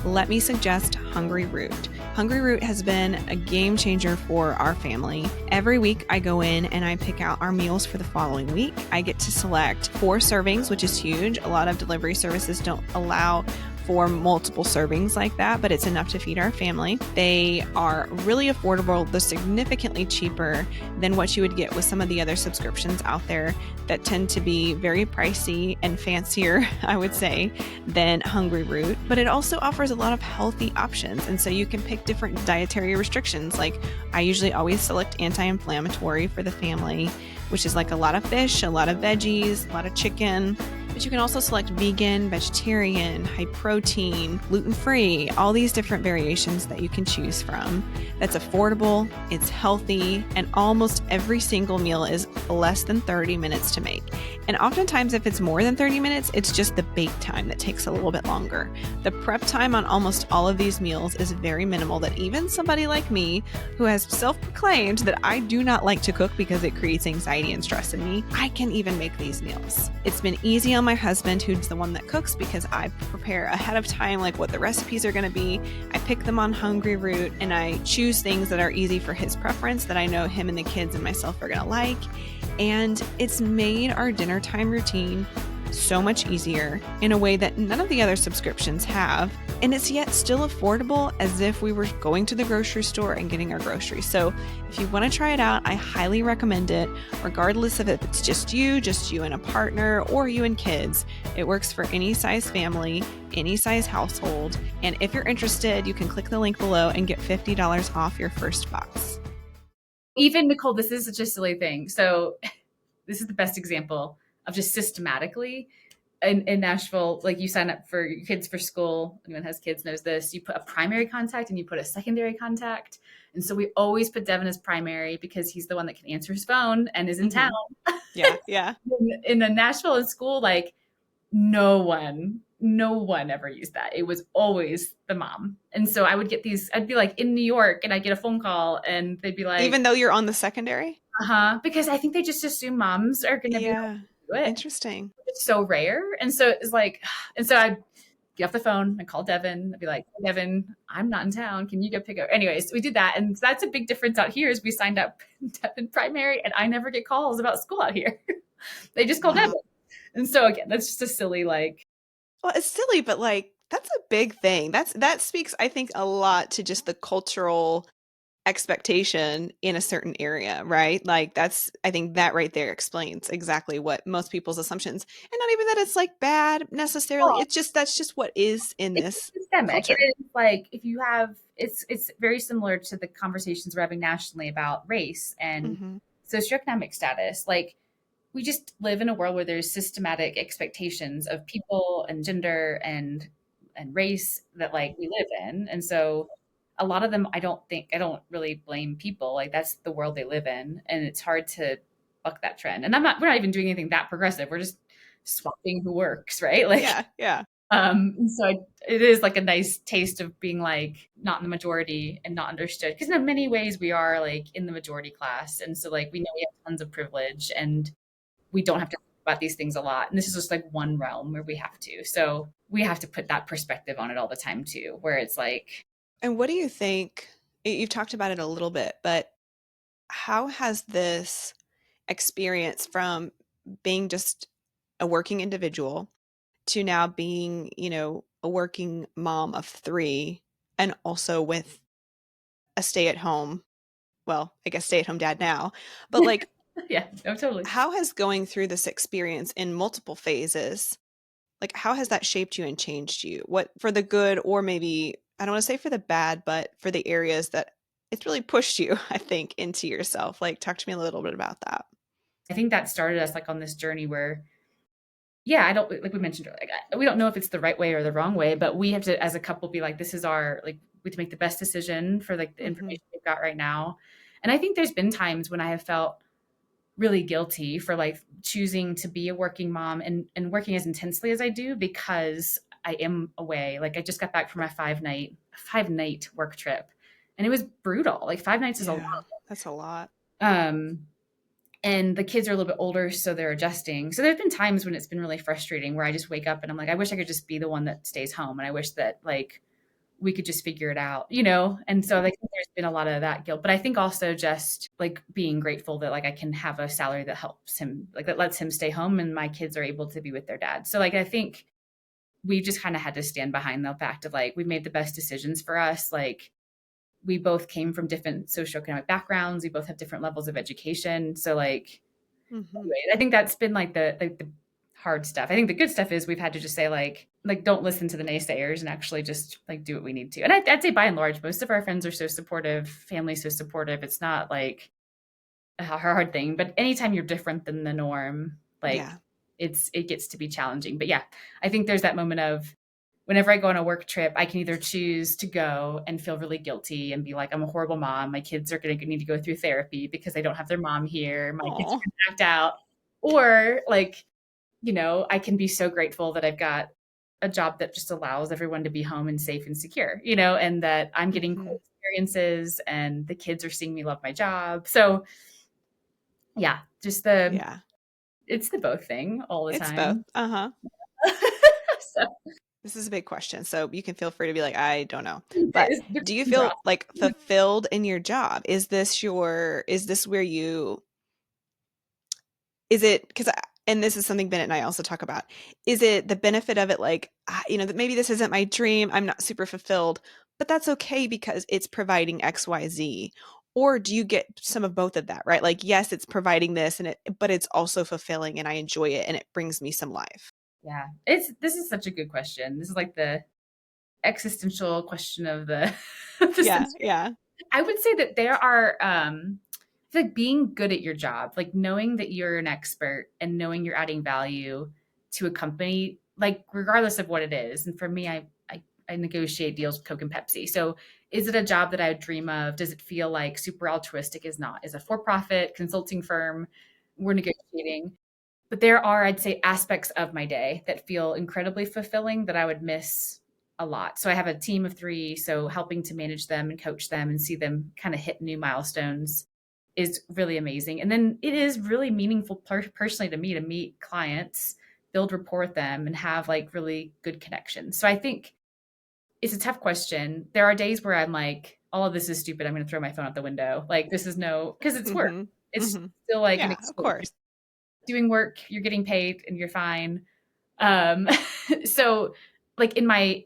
let me suggest Hungry Root. Hungry Root has been a game changer for our family. Every week I go in and I pick out our meals for the following week. I get to select 4 servings, which is huge. A lot of delivery services don't allow for multiple servings like that, but it's enough to feed our family. They are really affordable. They're significantly cheaper than what you would get with some of the other subscriptions out there that tend to be very pricey and fancier, I would say, than Hungry Root. But it also offers a lot of healthy options. And so you can pick different dietary restrictions. Like I usually always select anti-inflammatory for the family, which is like a lot of fish, a lot of veggies, a lot of chicken. But you can also select vegan, vegetarian, high protein, gluten-free, all these different variations that you can choose from. That's affordable, it's healthy, and almost every single meal is less than 30 minutes to make. And oftentimes if it's more than 30 minutes, it's just the bake time that takes a little bit longer. The prep time on almost all of these meals is very minimal, that even somebody like me who has self-proclaimed that I do not like to cook because it creates anxiety and stress in me, I can even make these meals. It's been easy on my husband, who's the one that cooks, because I prepare ahead of time like what the recipes are going to be. I pick them on Hungry Root and I choose things that are easy for his preference that I know him and the kids and myself are going to like. And it's made our dinner time routine so much easier in a way that none of the other subscriptions have. And it's yet still affordable as if we were going to the grocery store and getting our groceries. So if you want to try it out, I highly recommend it, regardless of if it's just you and a partner, or you and kids. It works for any size family, any size household. And if you're interested, you can click the link below and get $50 off your first box. Even Nicole, this is such a silly thing. So this is the best example of just systematically in Nashville, like you sign up for your kids for school. Anyone who has kids knows this. You put a primary contact and you put a secondary contact. And so we always put Devin as primary because he's the one that can answer his phone and is in town. Yeah. Yeah. In a Nashville in school, like no one ever used that. It was always the mom. And so I would get these, I'd be like in New York and I'd get a phone call and they'd be like, Even though you're on the secondary? because I think they just assume moms are going to be able Yeah. to do it. Interesting. It's so rare. And so it's like, and so I'd get off the phone and call Devin. I'd be like, hey, Devin, I'm not in town. Can you go pick up? Anyways, we did that. And that's a big difference out here is we signed up Devin primary and I never get calls about school out here. They just call Devin. And so again, that's just a silly, like. Well, it's silly, but like, that's a big thing. That speaks, I think, a lot to just the cultural expectation in a certain area, right? Like I think that right there explains exactly what most people's assumptions, and not even that it's like bad necessarily. It's just, that's just what is in It's this systemic. culture. It is like if you have it's very similar to the conversations we're having nationally about race and socioeconomic status. Like we just live in a world where there's systematic expectations of people and gender and race that like we live in. And so a lot of them I don't really blame people. Like that's the world they live in. And it's hard to buck that trend. And we're not even doing anything that progressive. We're just swapping who works, right? Like Yeah. so it is like a nice taste of being like not in the majority and not understood. Because in many ways we are like in the majority class. And so like we know we have tons of privilege and we don't have to think about these things a lot. And this is just like one realm where we have to. So we have to put that perspective on it all the time too, where it's like. And what do you think? You've talked about it a little bit, but how has this experience from being just a working individual to now being, a working mom of 3 and also with a stay-at-home, well, I guess stay-at-home dad now, but like, Yeah, no, totally. how has going through this experience in multiple phases, like how has that shaped you and changed you? What for the good, or maybe I don't want to say for the bad, but for the areas that it's really pushed you, I think, into yourself. Like talk to me a little bit about that. I think that started us like on this journey where, yeah, I don't, like we mentioned earlier, like, we don't know if it's the right way or the wrong way, but we have to, as a couple, be like, this is our, like, we have to make the best decision for like the information we've got right now. And I think there's been times when I have felt really guilty for like choosing to be a working mom and working as intensely as I do because I am away. Like I just got back from a 5-night work trip and it was brutal. Like 5 nights is a lot. That's a lot. And the kids are a little bit older, so they're adjusting. So there's been times when it's been really frustrating where I just wake up and I'm like, I wish I could just be the one that stays home. And I wish that like we could just figure it out, And so like there's been a lot of that guilt. But I think also just like being grateful that like I can have a salary that helps him, like that lets him stay home and my kids are able to be with their dad. So like I think we just kind of had to stand behind the fact of like we made the best decisions for us. Like we both came from different socioeconomic backgrounds. We both have different levels of education. So like, anyway, I think that's been like the hard stuff. I think the good stuff is we've had to just say like, don't listen to the naysayers and actually just like do what we need to. And I'd say by and large, most of our friends are so supportive, family so supportive. It's not like a hard thing, but anytime you're different than the norm, like it gets to be challenging. But yeah, I think there's that moment of, whenever I go on a work trip, I can either choose to go and feel really guilty and be like, I'm a horrible mom. My kids are going to need to go through therapy because they don't have their mom here. My kids are going to act out. Or like, I can be so grateful that I've got a job that just allows everyone to be home and safe and secure, and that I'm getting cool experiences and the kids are seeing me love my job. So yeah, just it's the both thing all the time. It's both. So. This is a big question, so you can feel free to be like, I don't know. But do you feel like fulfilled in your job? Is this where you, is it, because, and this is something Bennett and I also talk about, is it the benefit of it like, that maybe this isn't my dream, I'm not super fulfilled, but that's okay because it's providing XYZ? Or do you get some of both of that, right? Like, yes, it's providing this but it's also fulfilling and I enjoy it and it brings me some life. Yeah, this is such a good question. This is like the existential question of the century. Yeah. I would say that there are feel like being good at your job, like knowing that you're an expert and knowing you're adding value to a company, like regardless of what it is. And for me, I negotiate deals with Coke and Pepsi. So is it a job that I would dream of? Does it feel like super altruistic? Is not. Is a for-profit consulting firm. We're negotiating. But there are, I'd say, aspects of my day that feel incredibly fulfilling that I would miss a lot. So I have a team of three. So helping to manage them and coach them and see them kind of hit new milestones is really amazing. And then it is really meaningful personally to me to meet clients, build rapport with them, and have like really good connections. So I think it's a tough question. There are days where I'm like, all of this is stupid. I'm going to throw my phone out the window. Like, this is no, because it's work. Mm-hmm. It's Mm-hmm. still like an Yeah, of exchange. course. Doing work, you're getting paid and you're fine. Um, so like in my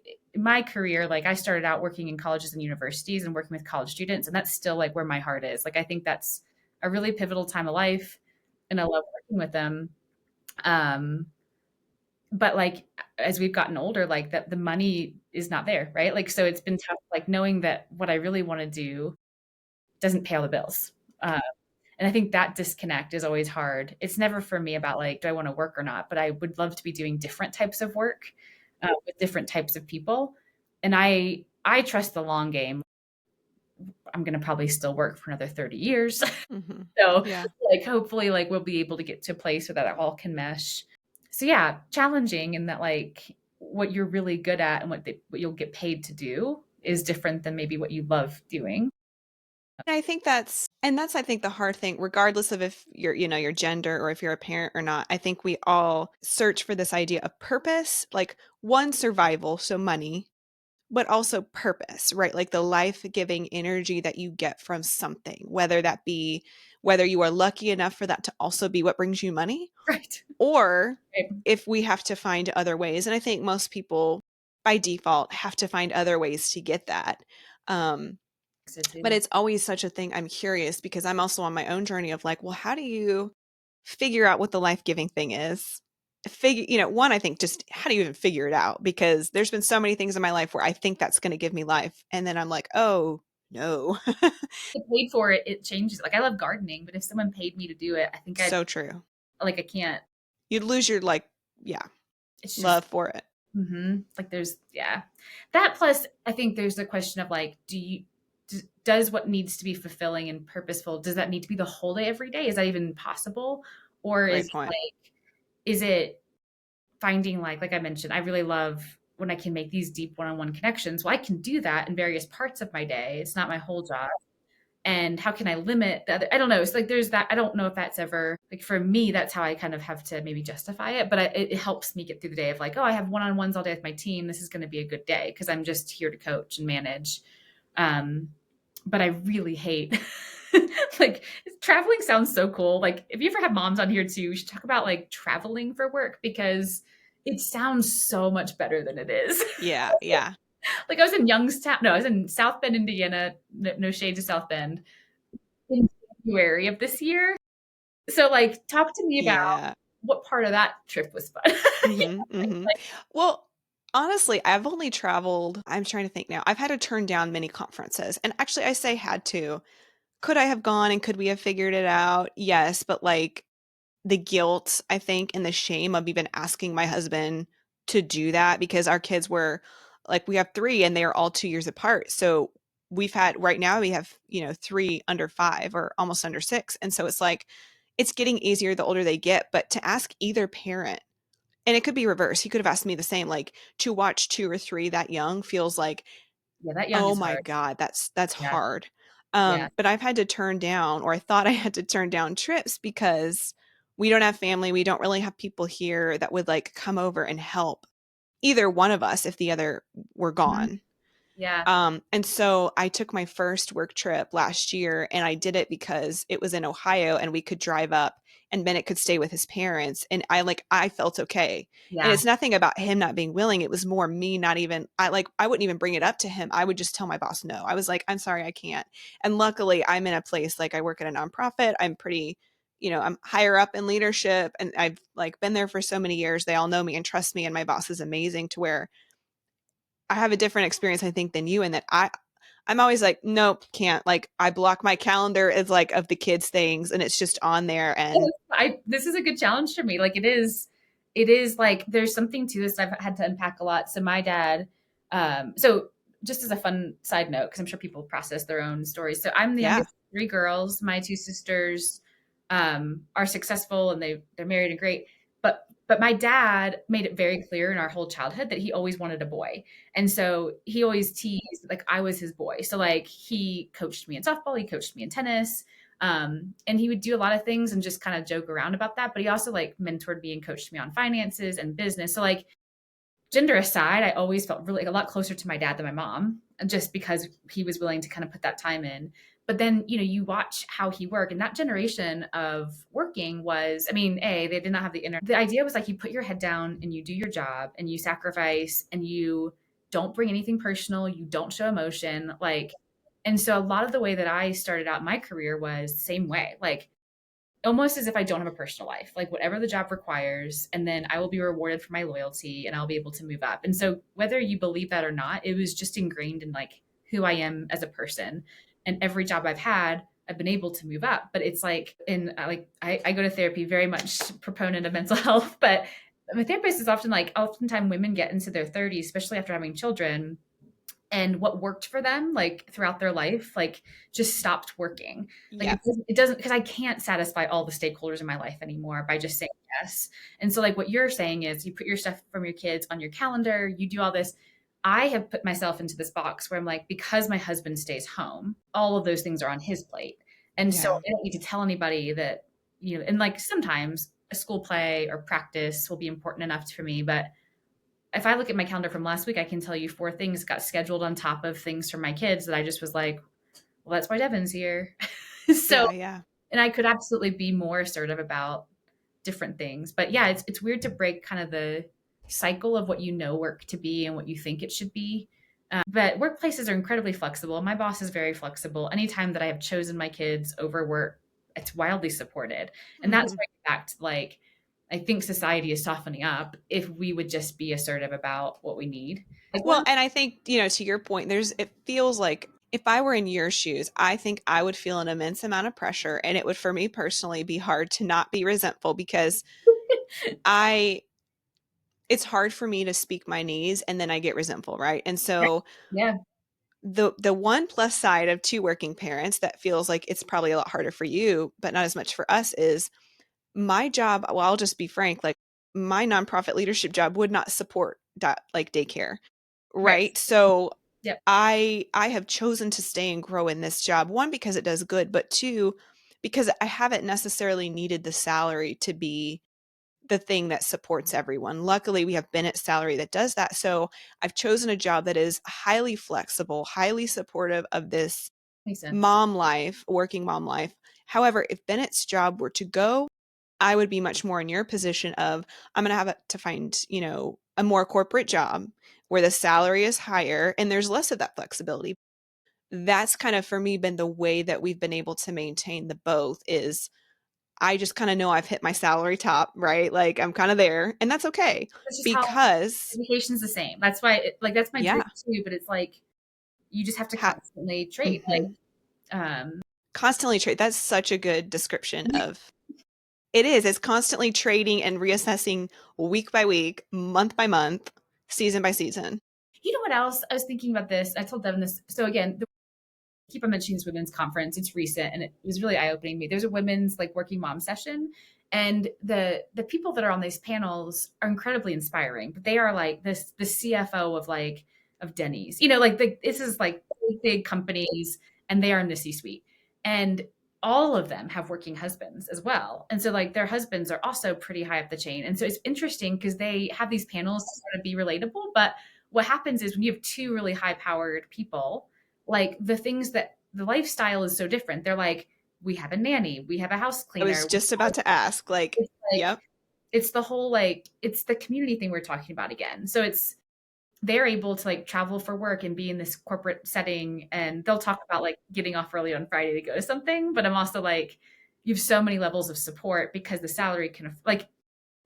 career, like I started out working in colleges and universities and working with college students, and that's still like where my heart is. Like I think that's a really pivotal time of life, and I love working with them. Um, but like as we've gotten older, like that the money is not there, right? Like so it's been tough, like knowing that what I really want to do doesn't pay all the bills. Uh, and I think that disconnect is always hard. It's never for me about like, do I want to work or not? But I would love to be doing different types of work with different types of people. And I trust the long game. I'm going to probably still work for another 30 years. Mm-hmm. So Yeah. like hopefully like we'll be able to get to a place where that all can mesh. So yeah, challenging in that like what you're really good at and what you'll get paid to do is different than maybe what you love doing. And that's I think the hard thing, regardless of if you're, your gender or if you're a parent or not. I think we all search for this idea of purpose, like one, survival, so money, but also purpose, right? Like the life-giving energy that you get from something, whether you are lucky enough for that to also be what brings you money, Right. or Right. if we have to find other ways. And I think most people by default have to find other ways to get that. Um, So but too. it's always such a thing. I'm curious because I'm also on my own journey of like, well, how do you figure out what the life-giving thing is? One, I think just how do you even figure it out? Because there's been so many things in my life where I think that's going to give me life. And then I'm like, oh, no. Get paid for it, it changes. Like I love gardening, but if someone paid me to do it, I think I'd So true. like I can't. You'd lose your like, yeah, It's just love for it. like there's yeah. That plus I think there's the question of like does what needs to be fulfilling and purposeful, does that need to be the whole day every day? Is that even possible? Or Great point. is it finding like I mentioned, I really love when I can make these deep one-on-one connections. Well, I can do that in various parts of my day. It's not my whole job. And how can I limit the other? I don't know. It's like there's that. I don't know if that's ever like for me. That's how I kind of have to maybe justify it. But it helps me get through the day of like, oh, I have one-on-ones all day with my team. This is going to be a good day because I'm just here to coach and manage. Um, but I really hate like traveling sounds so cool. Like if you ever have moms on here too, we should talk about like traveling for work because it sounds so much better than it is. Yeah, yeah. Like I was in Youngstown. No, I was in South Bend, Indiana. No shade to South Bend in January of this year. So, like, talk to me about Yeah. what part of that trip was fun. Mhm, mhm. Well, honestly, I've only traveled I'm trying to think now. I've had to turn down many conferences, and actually, I say had to. Could I have gone and could we have figured it out? Yes, but, like, the guilt, I think, and the shame of even asking my husband to do that because our kids were like, we have 3 and they are all 2 years apart, so right now, we have, 3 under 5 or almost under 6, and so it's like, it's getting easier the older they get, but to ask either parent and it could be reversed. He could have asked me the same, like, to watch 2 or 3 that young feels like, Yeah, that young "Oh is my hard. god, that's Yeah, hard." yeah. But I've had to turn down or I thought I had to turn down trips because we don't have family, we don't really have people here that would, like, come over and help either one of us if the other were Mhm. gone. Yeah, And so I took my first work trip last year and I did it because it was in Ohio and we could drive up and Bennett could stay with his parents. And I felt okay. And yeah. it's nothing about him not being willing. It was more me not even, I wouldn't even bring it up to him. I would just tell my boss no. I was like, I'm sorry, I can't. And luckily I'm in a place like I work at a nonprofit. I'm pretty, I'm higher up in leadership and I've like been there for so many years. They all know me and trust me. And my boss is amazing to where I have a different experience, I think, than you in that I'm always like, nope, can't. Like I block my calendar as like of the kids things and it's just on there. And This is a good challenge for me. Like it is like there's something to this I've had to unpack a lot. So my dad, so just as a fun side note, because I'm sure people process their own stories. So I'm the yeah, youngest of three girls. My two sisters are successful and they're married and great. But my dad made it very clear in our whole childhood that he always wanted a boy. And so he always teased like I was his boy. So like he coached me in softball, he coached me in tennis. And he would do a lot of things and just kind of joke around about that. But he also like mentored me and coached me on finances and business. So like gender aside, I always felt really a lot closer to my dad than my mom, just because he was willing to kind of put that time in. But then, you watch how he worked, and that generation of working was, I mean, they did not have the internet. The idea was like you put your head down and you do your job and you sacrifice and you don't bring anything personal, you don't show emotion. And so a lot of the way that I started out my career was the same way. Like almost as if I don't have a personal life, like whatever the job requires, and then I will be rewarded for my loyalty and I'll be able to move up. And so whether you believe that or not, it was just ingrained in like who I am as a person. And every job I've had, I've been able to move up. But it's like I go to therapy, very much proponent of mental health, but my therapist is often like oftentimes women get into their 30s, especially after having children, and what worked for them like throughout their life like just stopped working. Like yes, it doesn't, because I can't satisfy all the stakeholders in my life anymore by just saying yes. And so like what you're saying is you put your stuff from your kids on your calendar, you do all this. I have put myself into this box where I'm like, because my husband stays home, all of those things are on his plate. And so yeah, I don't need to tell anybody that, and like sometimes a school play or practice will be important enough for me, but if I look at my calendar from last week, I can tell you four things got scheduled on top of things for my kids that I just was like, well, that's why Devin's here. So, yeah, yeah. and I could absolutely be more assertive about different things. But yeah, it's weird to break kind of the cycle of what work to be and what you think it should be. But workplaces are incredibly flexible. My boss is very flexible. Anytime that I have chosen my kids over work, it's wildly supported. And that's Hmm. why in fact, like I think society is softening up if we would just be assertive about what we need. Like Well, one, and I think, to your point, it feels like if I were in your shoes, I think I would feel an immense amount of pressure. And it would, for me personally, be hard to not be resentful because I, it's hard for me to speak my needs and then I get resentful, right? And so yeah, the one plus side of two working parents that feels like it's probably a lot harder for you, but not as much for us is my job. Well, I'll just be frank, like my nonprofit leadership job would not support that like daycare. right. Right. So Yep. I have chosen to stay and grow in this job. One, because it does good, but two, because I haven't necessarily needed the salary to be the thing that supports everyone. Luckily, we have Bennett's salary that does that. So I've chosen a job that is highly flexible, highly supportive of this Makes sense. mom life, working mom life. However, if Bennett's job were to go, I would be much more in your position of I'm going to have to find, a more corporate job where the salary is higher and there's less of that flexibility. That's kind of for me been the way that we've been able to maintain the both is I just kind of know I've hit my salary top, right? Like I'm kind of there and that's okay That's just how because education's the same. That's why, like, that's my dream yeah, too. But it's like you just have to ha- constantly trade. mhm. Um, Constantly trade. That's such a good description of it is. It's constantly trading and reassessing week by week, month by month, season by season. you know what else? I was thinking about this. I told Devin this. So again, keep on mentioning this women's conference. It's recent and it was really eye opening to me. There's a women's like working mom session, and the people that are on these panels are incredibly inspiring. But they are like the CFO of of Denny's. Like this is like big companies, and they are in the C-suite, and all of them have working husbands as well. And so like their husbands are also pretty high up the chain. And so it's interesting because they have these panels to sort of be relatable. But what happens is when you have two really high powered people, like the things that the lifestyle is so different. They're like, we have a nanny, we have a house I was cleaner. just about to ask, like, It's like yep, it's the whole it's the community thing we're talking about again. So they're able to like travel for work and be in this corporate setting, and they'll talk about like getting off early on Friday to go to something. But I'm also like, you have so many levels of support because the salary can like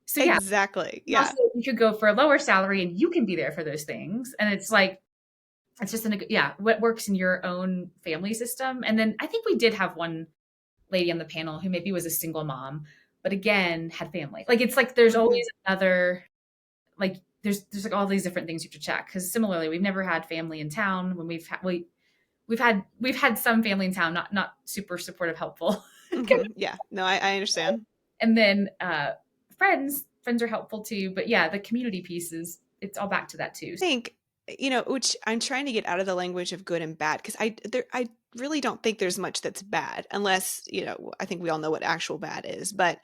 so yeah. exactly. Also, Yeah. you could go for a lower salary and you can be there for those things. And it's like it's just what works in your own family system. And then I think we did have one lady on the panel who maybe was a single mom, but again had family. Like it's like there's Mm-hmm. always another, like there's like all these different things you have to check. Because similarly, we've never had family in town when we've had some family in town, not super supportive, helpful. Mm-hmm. Yeah. No, I understand. And then friends are helpful too. But yeah, the community piece is, it's all back to that too. Think, which I'm trying to get out of the language of good and bad because I really don't think there's much that's bad unless, I think we all know what actual bad is. But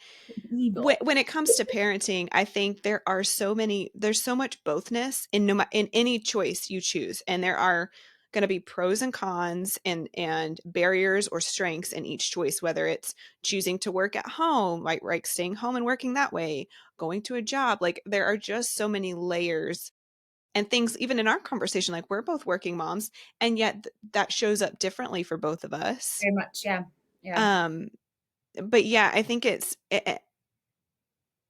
Evil. when it comes to parenting, I think there's so much bothness in in any choice you choose, and there are going to be pros and cons and barriers or strengths in each choice, whether it's choosing to work at home, like staying home and working that way, going to a job. Like there are just so many layers and things, even in our conversation, like we're both working moms, and yet that shows up differently for both of us. Very much. Yeah. Yeah. um but yeah, I think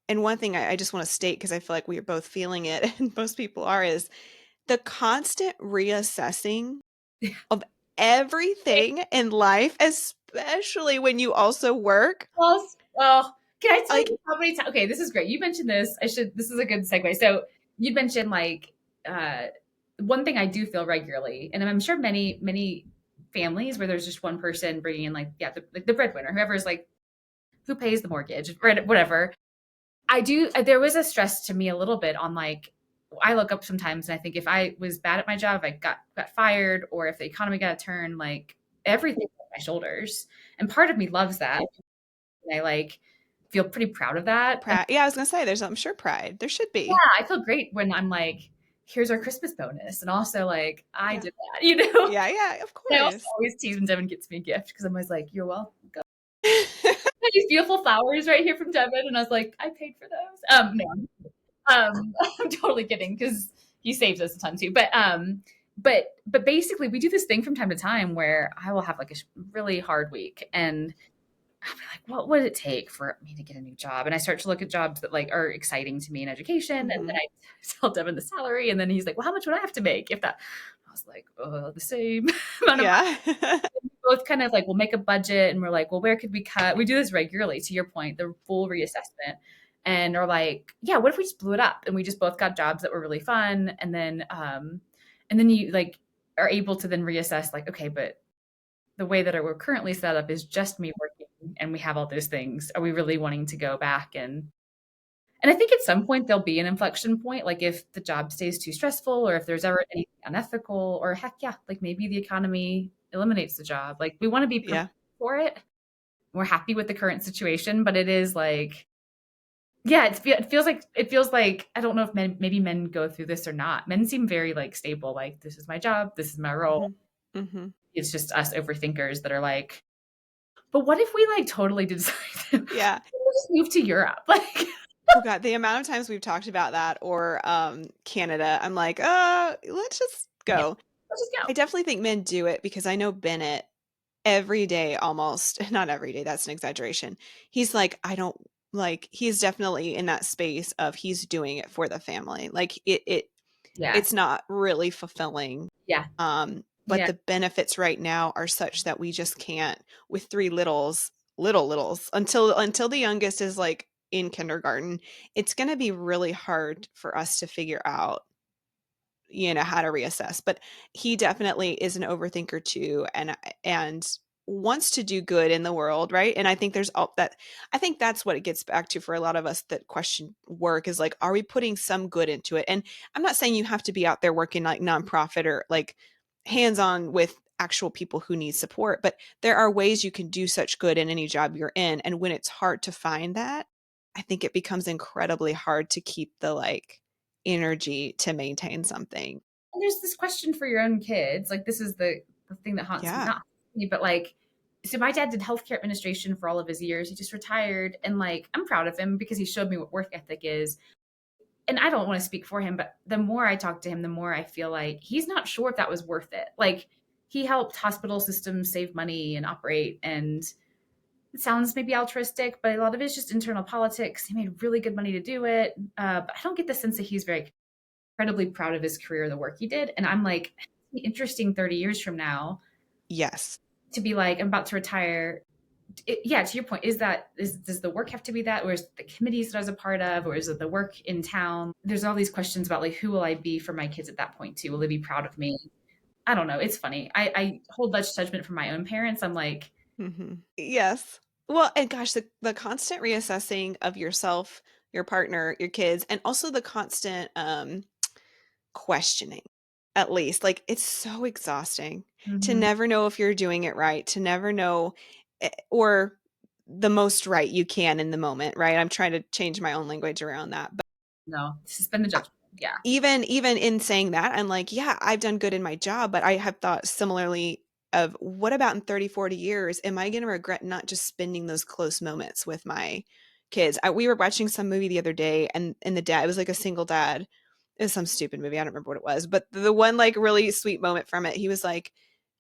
and one thing I just want to state, because I feel like we are both feeling it and most people are, is the constant reassessing of everything in life, especially when you also work. Well, can I tell Like, you how many times? Okay, this is great. You mentioned this. This is a good segue. So you mentioned like, uh, one thing I do feel regularly, and I'm sure many families where there's just one person bringing in like, yeah, the breadwinner, whoever's like, who pays the mortgage, whatever. I do. There was a stress to me a little bit on like, I look up sometimes and I think if I was bad at my job, if I got fired, or if the economy got a turn, like everything's on my shoulders. And part of me loves that. And I like feel pretty proud of that. And pride. Yeah, I was gonna say, there's, I'm sure, pride. There should yeah, be. I feel great when I'm like, here's our Christmas bonus. And also like, I Yeah. did that, you know? Yeah, yeah, of And I also course. always tease when Devin gets me a gift because I'm always like, you're welcome. These beautiful flowers right here from Devin. And I was like, I paid for those. No, I'm totally kidding because he saves us a ton too. But basically, we do this thing from time to time where I will have like a really hard week, and I'll be like, what would it take for me to get a new job? And I start to look at jobs that like are exciting to me in education, and then Hmm. I tell Devin the salary, and then he's like, well, how much would I have to make if that? I was like, the same amount of Yeah. both kind of like we'll make a budget and we're like, well, where could we cut? We do this regularly, to your point, the full reassessment. And are like, yeah, what if we just blew it up and we just both got jobs that were really fun? And then you like are able to then reassess like, okay, but the way that we're currently set up is just me working and we have all those things. Are we really wanting to go back? And I think at some point there'll be an inflection point, like if the job stays too stressful or if there's ever anything unethical, or heck yeah, like maybe the economy eliminates the job. Like we want to be prepared Yeah. for it. We're happy with the current situation, but it is like, yeah, it feels like I don't know if maybe men go through this or not. Men seem very like stable, like this is my job, this is my role. Hmm. Hmm. It's just us overthinkers that are like, but what if we like totally decide to Yeah. just move to Europe? Like, Oh God, the amount of times we've talked about that, or Canada, I'm like, let's just yeah, go. let's just I go. definitely think men do it because I know Bennett every day almost, not every day, that's an exaggeration. He's like, I don't like, he's definitely in that space of he's doing it for the family. Like Yeah, it's not really fulfilling. yeah, But yeah. the benefits right now are such that we just can't, with three littles, until the youngest is like in kindergarten. It's going to be really hard for us to figure out, how to reassess. But he definitely is an overthinker too, and wants to do good in the world, right? And I think there's all that. I think that's what it gets back to for a lot of us that question work, is like, are we putting some good into it? And I'm not saying you have to be out there working like nonprofit or like hands on with actual people who need support, but there are ways you can do such good in any job you're in. And when it's hard to find that, I think it becomes incredibly hard to keep the like energy to maintain something. And there's this question for your own kids. Like this is the thing that haunts me, Yeah. not me, but like, so my dad did healthcare administration for all of his years. He just retired, and like I'm proud of him because he showed me what work ethic is. And I don't want to speak for him, but the more I talk to him, the more I feel like he's not sure if that was worth it. Like he helped hospital systems save money and operate, and it sounds maybe altruistic, but a lot of it is just internal politics. He made really good money to do it. But I don't get the sense that he's very incredibly proud of his career, the work he did. And I'm like, interesting 30 years from now Yes. to be like, I'm about to retire. Yeah, to your point, does the work have to be that, or is the committees that I was a part of, or is it the work in town? There's all these questions about like, who will I be for my kids at that point too? Will they be proud of me? I don't know. It's funny. I hold much judgment from my own parents. I'm like, Yes. Well, and gosh, the constant reassessing of yourself, your partner, your kids, and also the constant questioning, at least. Like, it's so exhausting to mhm, never know if you're doing it right, to never know or the most right you can in the moment, right? I'm trying to change my own language around that. But no, suspend the judgment. Yeah. even in saying that, I'm like, yeah, I've done good in my job, but I have thought similarly of what about in 30, 40 years? Am I going to regret not just spending those close moments with my kids? We were watching some movie the other day and the dad, it was like a single dad. It was some stupid movie. I don't remember what it was, but the one like really sweet moment from it, he was like,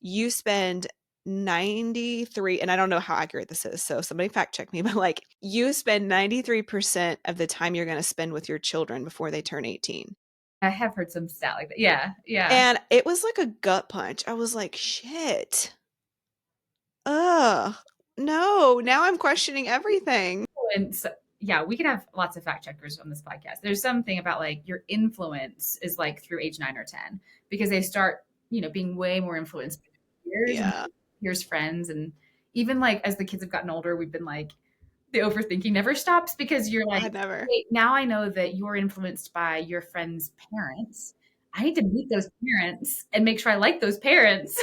you spend 93, and I don't know how accurate this is, so somebody fact check me, but like you spend 93% of the time you're going to spend with your children before they turn 18. I have heard some stat like that. Yeah. Yeah. And it was like a gut punch. I was like, shit. Ugh. No, now I'm questioning everything. And so, yeah, we can have lots of fact checkers on this podcast. There's something about like your influence is like through age 9 or 10 because they start, being way more influenced by their peers and Yeah, peers' friends. And even like as the kids have gotten older, we've been like, the overthinking never stops because you're like, I never. wait, now I know that you're influenced by your friend's parents. I need to meet those parents and make sure I like those parents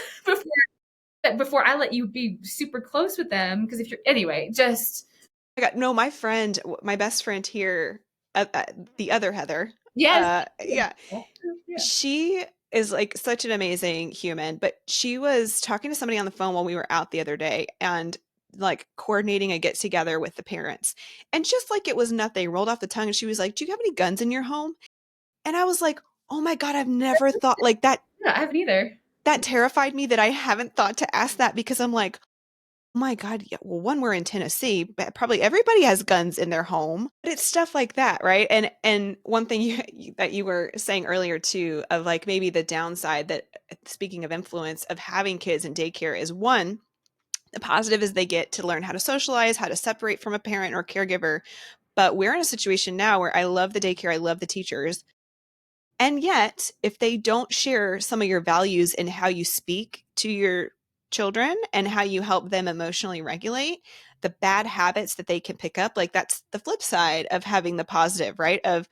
before I let you be super close with them. Because if you're anyway, just I got no, my friend, my best friend here, the other Heather, yes, yeah, yeah. she is like such an amazing human, but she was talking to somebody on the phone while we were out the other day and like coordinating a get together with the parents. And just like it was nothing, rolled off the tongue. And she was like, do you have any guns in your home? And I was like, oh my God, I've never thought like that. Yeah, I haven't either. That terrified me that I haven't thought to ask that because I'm like, oh my God, yeah, well, one, we're in Tennessee, but probably everybody has guns in their home. But it's stuff like that, right? And one thing that you were saying earlier too, of like maybe the downside that speaking of influence of having kids in daycare is one, the positive is they get to learn how to socialize, how to separate from a parent or caregiver. But we're in a situation now where I love the daycare, I love the teachers. And yet, if they don't share some of your values in how you speak to your children and how you help them emotionally regulate, the bad habits that they can pick up, like that's the flip side of having the positive, right? Of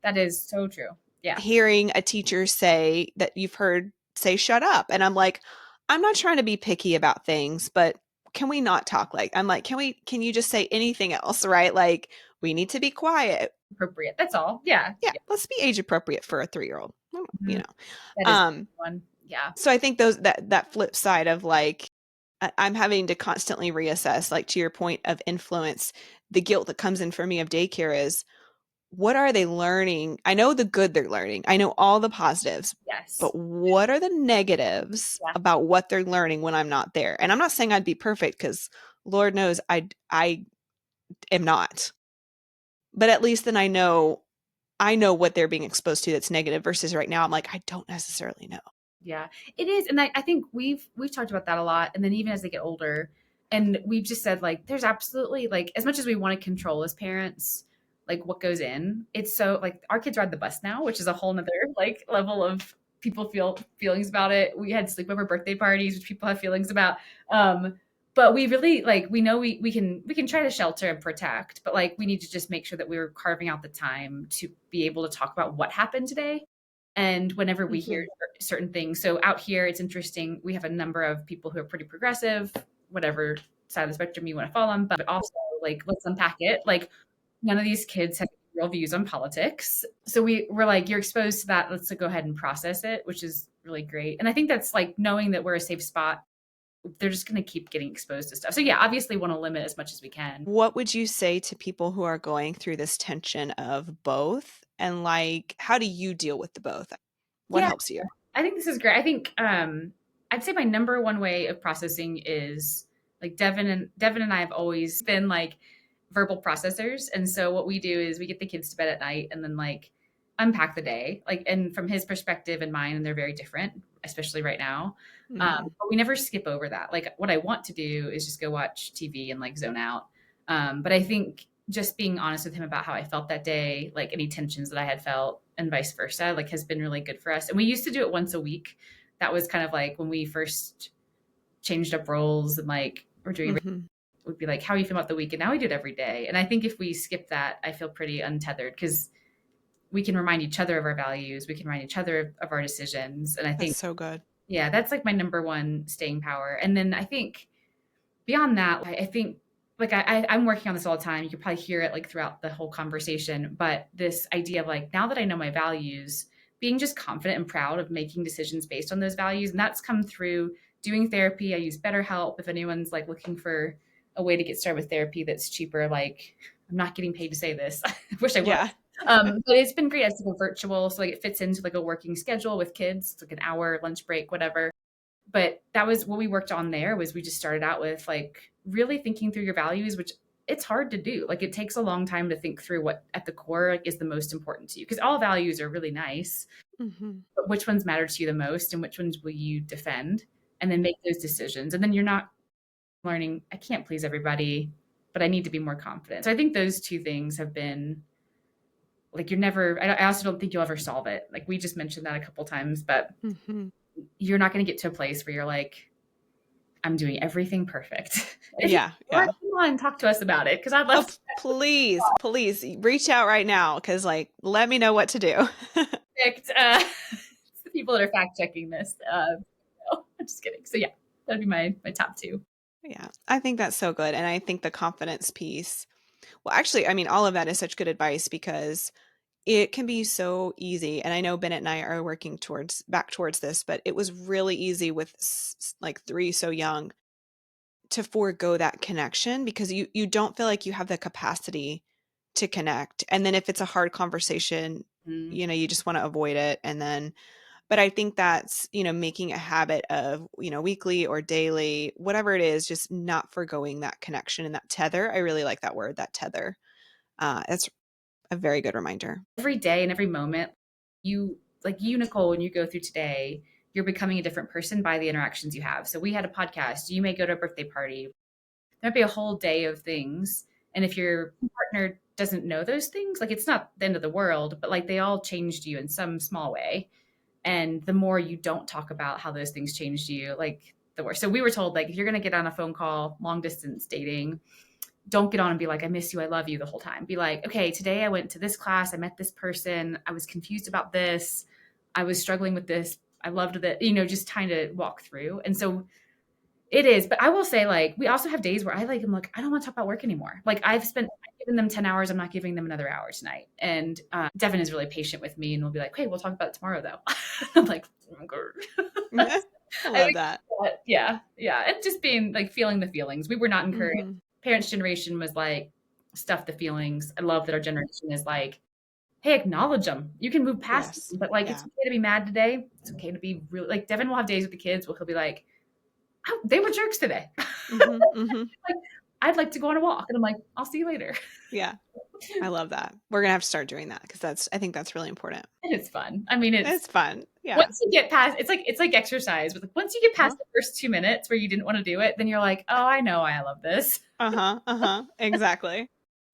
That is so true. Yeah. hearing a teacher say that you've heard say, shut up. And I'm like, I'm not trying to be picky about things, but can we not talk like, I'm like, can you just say anything else, right? Like, we need to be quiet. Appropriate. That's all. Yeah. Yeah, Yeah. let's be age appropriate for a 3-year-old, you Mhm. know. That is Um, one. Yeah. so I think that flip side of like I'm having to constantly reassess, like to your point of influence, the guilt that comes in for me of daycare is what are they learning? I know the good they're learning. I know all the positives, Yes. but what are the negatives Yeah. about what they're learning when I'm not there? And I'm not saying I'd be perfect because Lord knows I am not. But at least then I know what they're being exposed to that's negative versus right now I'm like I don't necessarily know. Yeah, it is, and I think we've talked about that a lot. And then even as they get older, and we've just said like, there's absolutely like, as much as we want to control as parents, like what goes in, it's so like our kids ride the bus now, which is a whole nother like level of people feel feelings about it. We had sleepover birthday parties, which people have feelings about. Um, but we really like we know we can try to shelter and protect, but like we need to just make sure that we're carving out the time to be able to talk about what happened today and whenever we hear Mm-hmm. certain things. So out here, it's interesting. We have a number of people who are pretty progressive, whatever side of the spectrum you want to fall on, but also like, let's unpack it. Like none of these kids have real views on politics. So we're like, you're exposed to that. Let's go ahead and process it, which is really great. And I think that's like knowing that we're a safe spot. They're just going to keep getting exposed to stuff. So yeah, obviously want to limit as much as we can. What would you say to people who are going through this tension of both? And like, how do you deal with the both? What Yeah, helps you? I think this is great. I think I'd say my number one way of processing is like Devin and I have always been like verbal processors. And so what we do is we get the kids to bed at night and then like unpack the day. Like and from his perspective and mine, and they're very different. especially right now. Mm-hmm. But we never skip over that. Like what I want to do is just go watch TV and like zone out. But I think just being honest with him about how I felt that day, like any tensions that I had felt and vice versa, like has been really good for us. And we used to do it once a week. That was kind of like when we first changed up roles and like we're doing, Mm-hmm. would be like, how are you feel about the week? And now we do it every day. And I think if we skip that, I feel pretty untethered because we can remind each other of our values. We can remind each other of our decisions. And I That's think, so good. yeah, that's like my number one staying power. And then I think beyond that, I think like I'm working on this all the time. You could probably hear it like throughout the whole conversation, but this idea of like, now that I know my values, being just confident and proud of making decisions based on those values. And that's come through doing therapy. I use BetterHelp. If anyone's like looking for a way to get started with therapy that's cheaper, like I'm not getting paid to say this. I wish I was. Yeah. But it's been great. It's like a virtual, so like it fits into like a working schedule with kids. It's like an hour lunch break, whatever. But that was what we worked on there was we just started out with like really thinking through your values, which it's hard to do. Like it takes a long time to think through what at the core like, is the most important to you. Because all values are really nice, Mm-hmm. but which ones matter to you the most and which ones will you defend? And then make those decisions. And then you're not learning, I can't please everybody, but I need to be more confident. So I think those two things have been like you're never, I also don't think you'll ever solve it. Like we just mentioned that a couple times, but Mm-hmm. you're not going to get to a place where you're like, I'm doing everything perfect. If you Yeah. or Yeah. come on, talk to us about it because I'd Oh, love to please reach out right now. Cause like, let me know what to do. predict the people that are fact checking this. No, I'm just kidding. So yeah, that'd be my top two. Yeah. I think that's so good. And I think the confidence piece, well, actually, I mean, all of that is such good advice because it can be so easy. And I know Bennett and I are working back towards this, but it was really easy with like three so young to forego that connection because you don't feel like you have the capacity to connect. And then if it's a hard conversation, Mm. you just want to avoid it. And then, but I think that's, making a habit of, weekly or daily, whatever it is, just not forgoing that connection and that tether. I really like that word, that tether. That's a very good reminder. Every day and every moment, you like you, Nicole, when you go through today, you're becoming a different person by the interactions you have. So we had a podcast. You may go to a birthday party. There'd be a whole day of things. And if your partner doesn't know those things, like it's not the end of the world, but like they all changed you in some small way. And the more you don't talk about how those things changed you, like the worse. So we were told, like, if you're going to get on a phone call, long distance dating, don't get on and be like, I miss you, I love you the whole time. Be like, okay, today I went to this class, I met this person, I was confused about this, I was struggling with this, I loved that, just trying to walk through. And so it is, but I will say, like, we also have days where I'm like, I don't want to talk about work anymore. Like, I've given them 10 hours. I'm not giving them another hour tonight. And Devin is really patient with me and will be like, hey, we'll talk about it tomorrow, though. I'm like, oh, I I love think that. yeah. And just being like feeling the feelings. We were not encouraged. Mm-hmm. Parents' generation was like, stuff the feelings. I love that our generation is like, hey, acknowledge them. You can move past Yes. them, but like, it's Yeah. okay to be mad today. It's okay to be really like Devin will have days with the kids where he'll be like, oh, they were jerks today. Mm-hmm. Mm-hmm. Like, I'd like to go on a walk. And I'm like, I'll see you later. Yeah. I love that. We're gonna have to start doing that because I think that's really important. And it's fun. I mean, it's It's fun. Yeah. once you get past, it's like exercise. But like, once you get past Uh-huh. the first 2 minutes where you didn't want to do it, then you're like, oh, I know I love this. Uh-huh. Uh-huh. Exactly.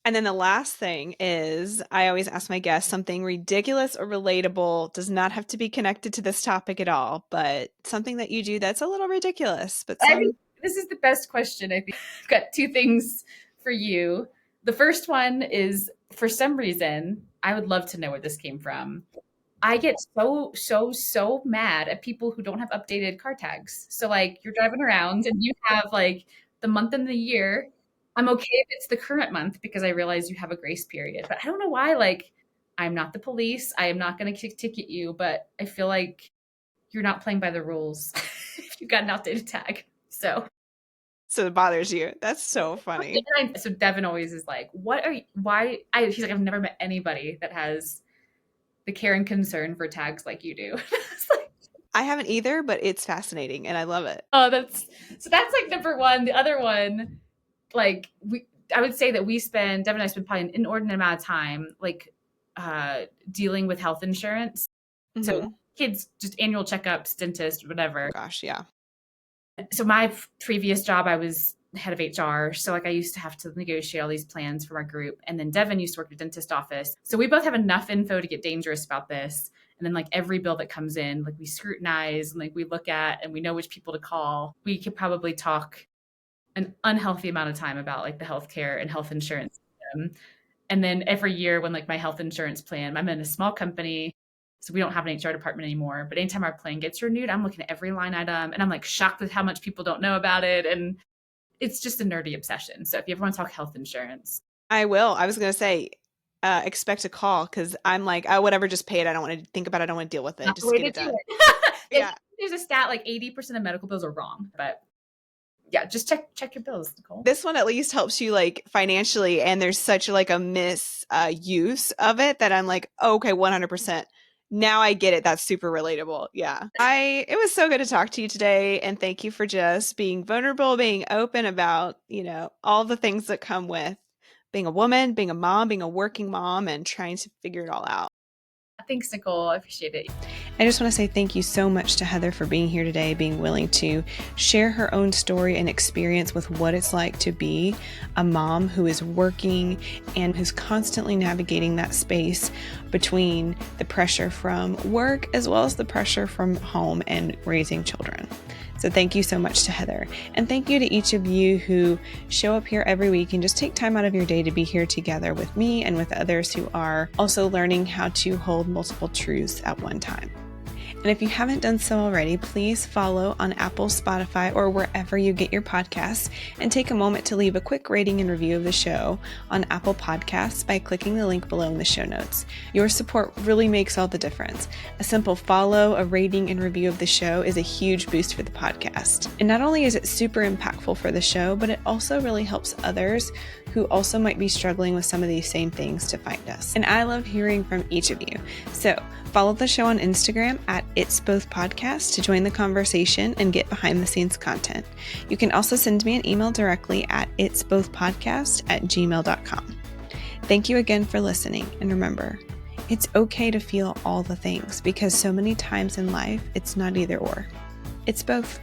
And then the last thing is I always ask my guests something ridiculous or relatable, does not have to be connected to this topic at all, but something that you do that's a little ridiculous, but I think this is the best question. I think I've got two things for you. The first one is for some reason, I would love to know where this came from. I get so mad at people who don't have updated car tags. So like you're driving around and you have like the month and the year. I'm okay if it's the current month because I realize you have a grace period. But I don't know why, like I'm not the police. I am not going to ticket you, but I feel like you're not playing by the rules if you got an outdated tag. so it bothers you. That's so funny. So Devin always is like, he's like, I've never met anybody that has the care and concern for tags like you do. It's like, I haven't either, but it's fascinating and I love it. oh, that's like number one. The other one, like I would say that Devin and I spend probably an inordinate amount of time like dealing with health insurance. So Mm-hmm. kids, just annual checkups, dentist, whatever. Gosh, yeah. So my previous job, I was head of HR. So like I used to have to negotiate all these plans for my group. And then Devin used to work at a dentist office. So we both have enough info to get dangerous about this. And then like every bill that comes in, like we scrutinize and like we look at and we know which people to call. We could probably talk an unhealthy amount of time about like the healthcare and health insurance system. And then every year when like my health insurance plan, I'm in a small company, so we don't have an HR department anymore. But anytime our plan gets renewed, I'm looking at every line item and I'm like shocked with how much people don't know about it. And it's just a nerdy obsession. So if you ever want to talk health insurance, I will. I was going to say, expect a call because I'm like, oh, whatever, just pay it. I don't want to think about it. I don't want to deal with it. not Just the way get to it do done. it. Yeah. There's a stat like 80% of medical bills are wrong, but yeah, just check your bills, Nicole. This one at least helps you like financially, and there's such like a misuse of it that I'm like, oh, okay, 100%. Now I get it. That's super relatable. Yeah. It was so good to talk to you today. And thank you for just being vulnerable, being open about, all the things that come with being a woman, being a mom, being a working mom, and trying to figure it all out. Thanks, Nicole. I appreciate it. I just want to say thank you so much to Heather for being here today, being willing to share her own story and experience with what it's like to be a mom who is working and who's constantly navigating that space between the pressure from work as well as the pressure from home and raising children. So thank you so much to Heather. And thank you to each of you who show up here every week and just take time out of your day to be here together with me and with others who are also learning how to hold multiple truths at one time. And if you haven't done so already, please follow on Apple, Spotify, or wherever you get your podcasts, and take a moment to leave a quick rating and review of the show on Apple Podcasts by clicking the link below in the show notes. Your support really makes all the difference. A simple follow, a rating, and review of the show is a huge boost for the podcast. And not only is it super impactful for the show, but it also really helps others who also might be struggling with some of these same things to find us. And I love hearing from each of you. So follow the show on Instagram at It's Both Podcast to join the conversation and get behind the scenes content. You can also send me an email directly at itsbothpodcast@gmail.com. Thank you again for listening. And remember, it's okay to feel all the things because so many times in life, it's not either or. It's both.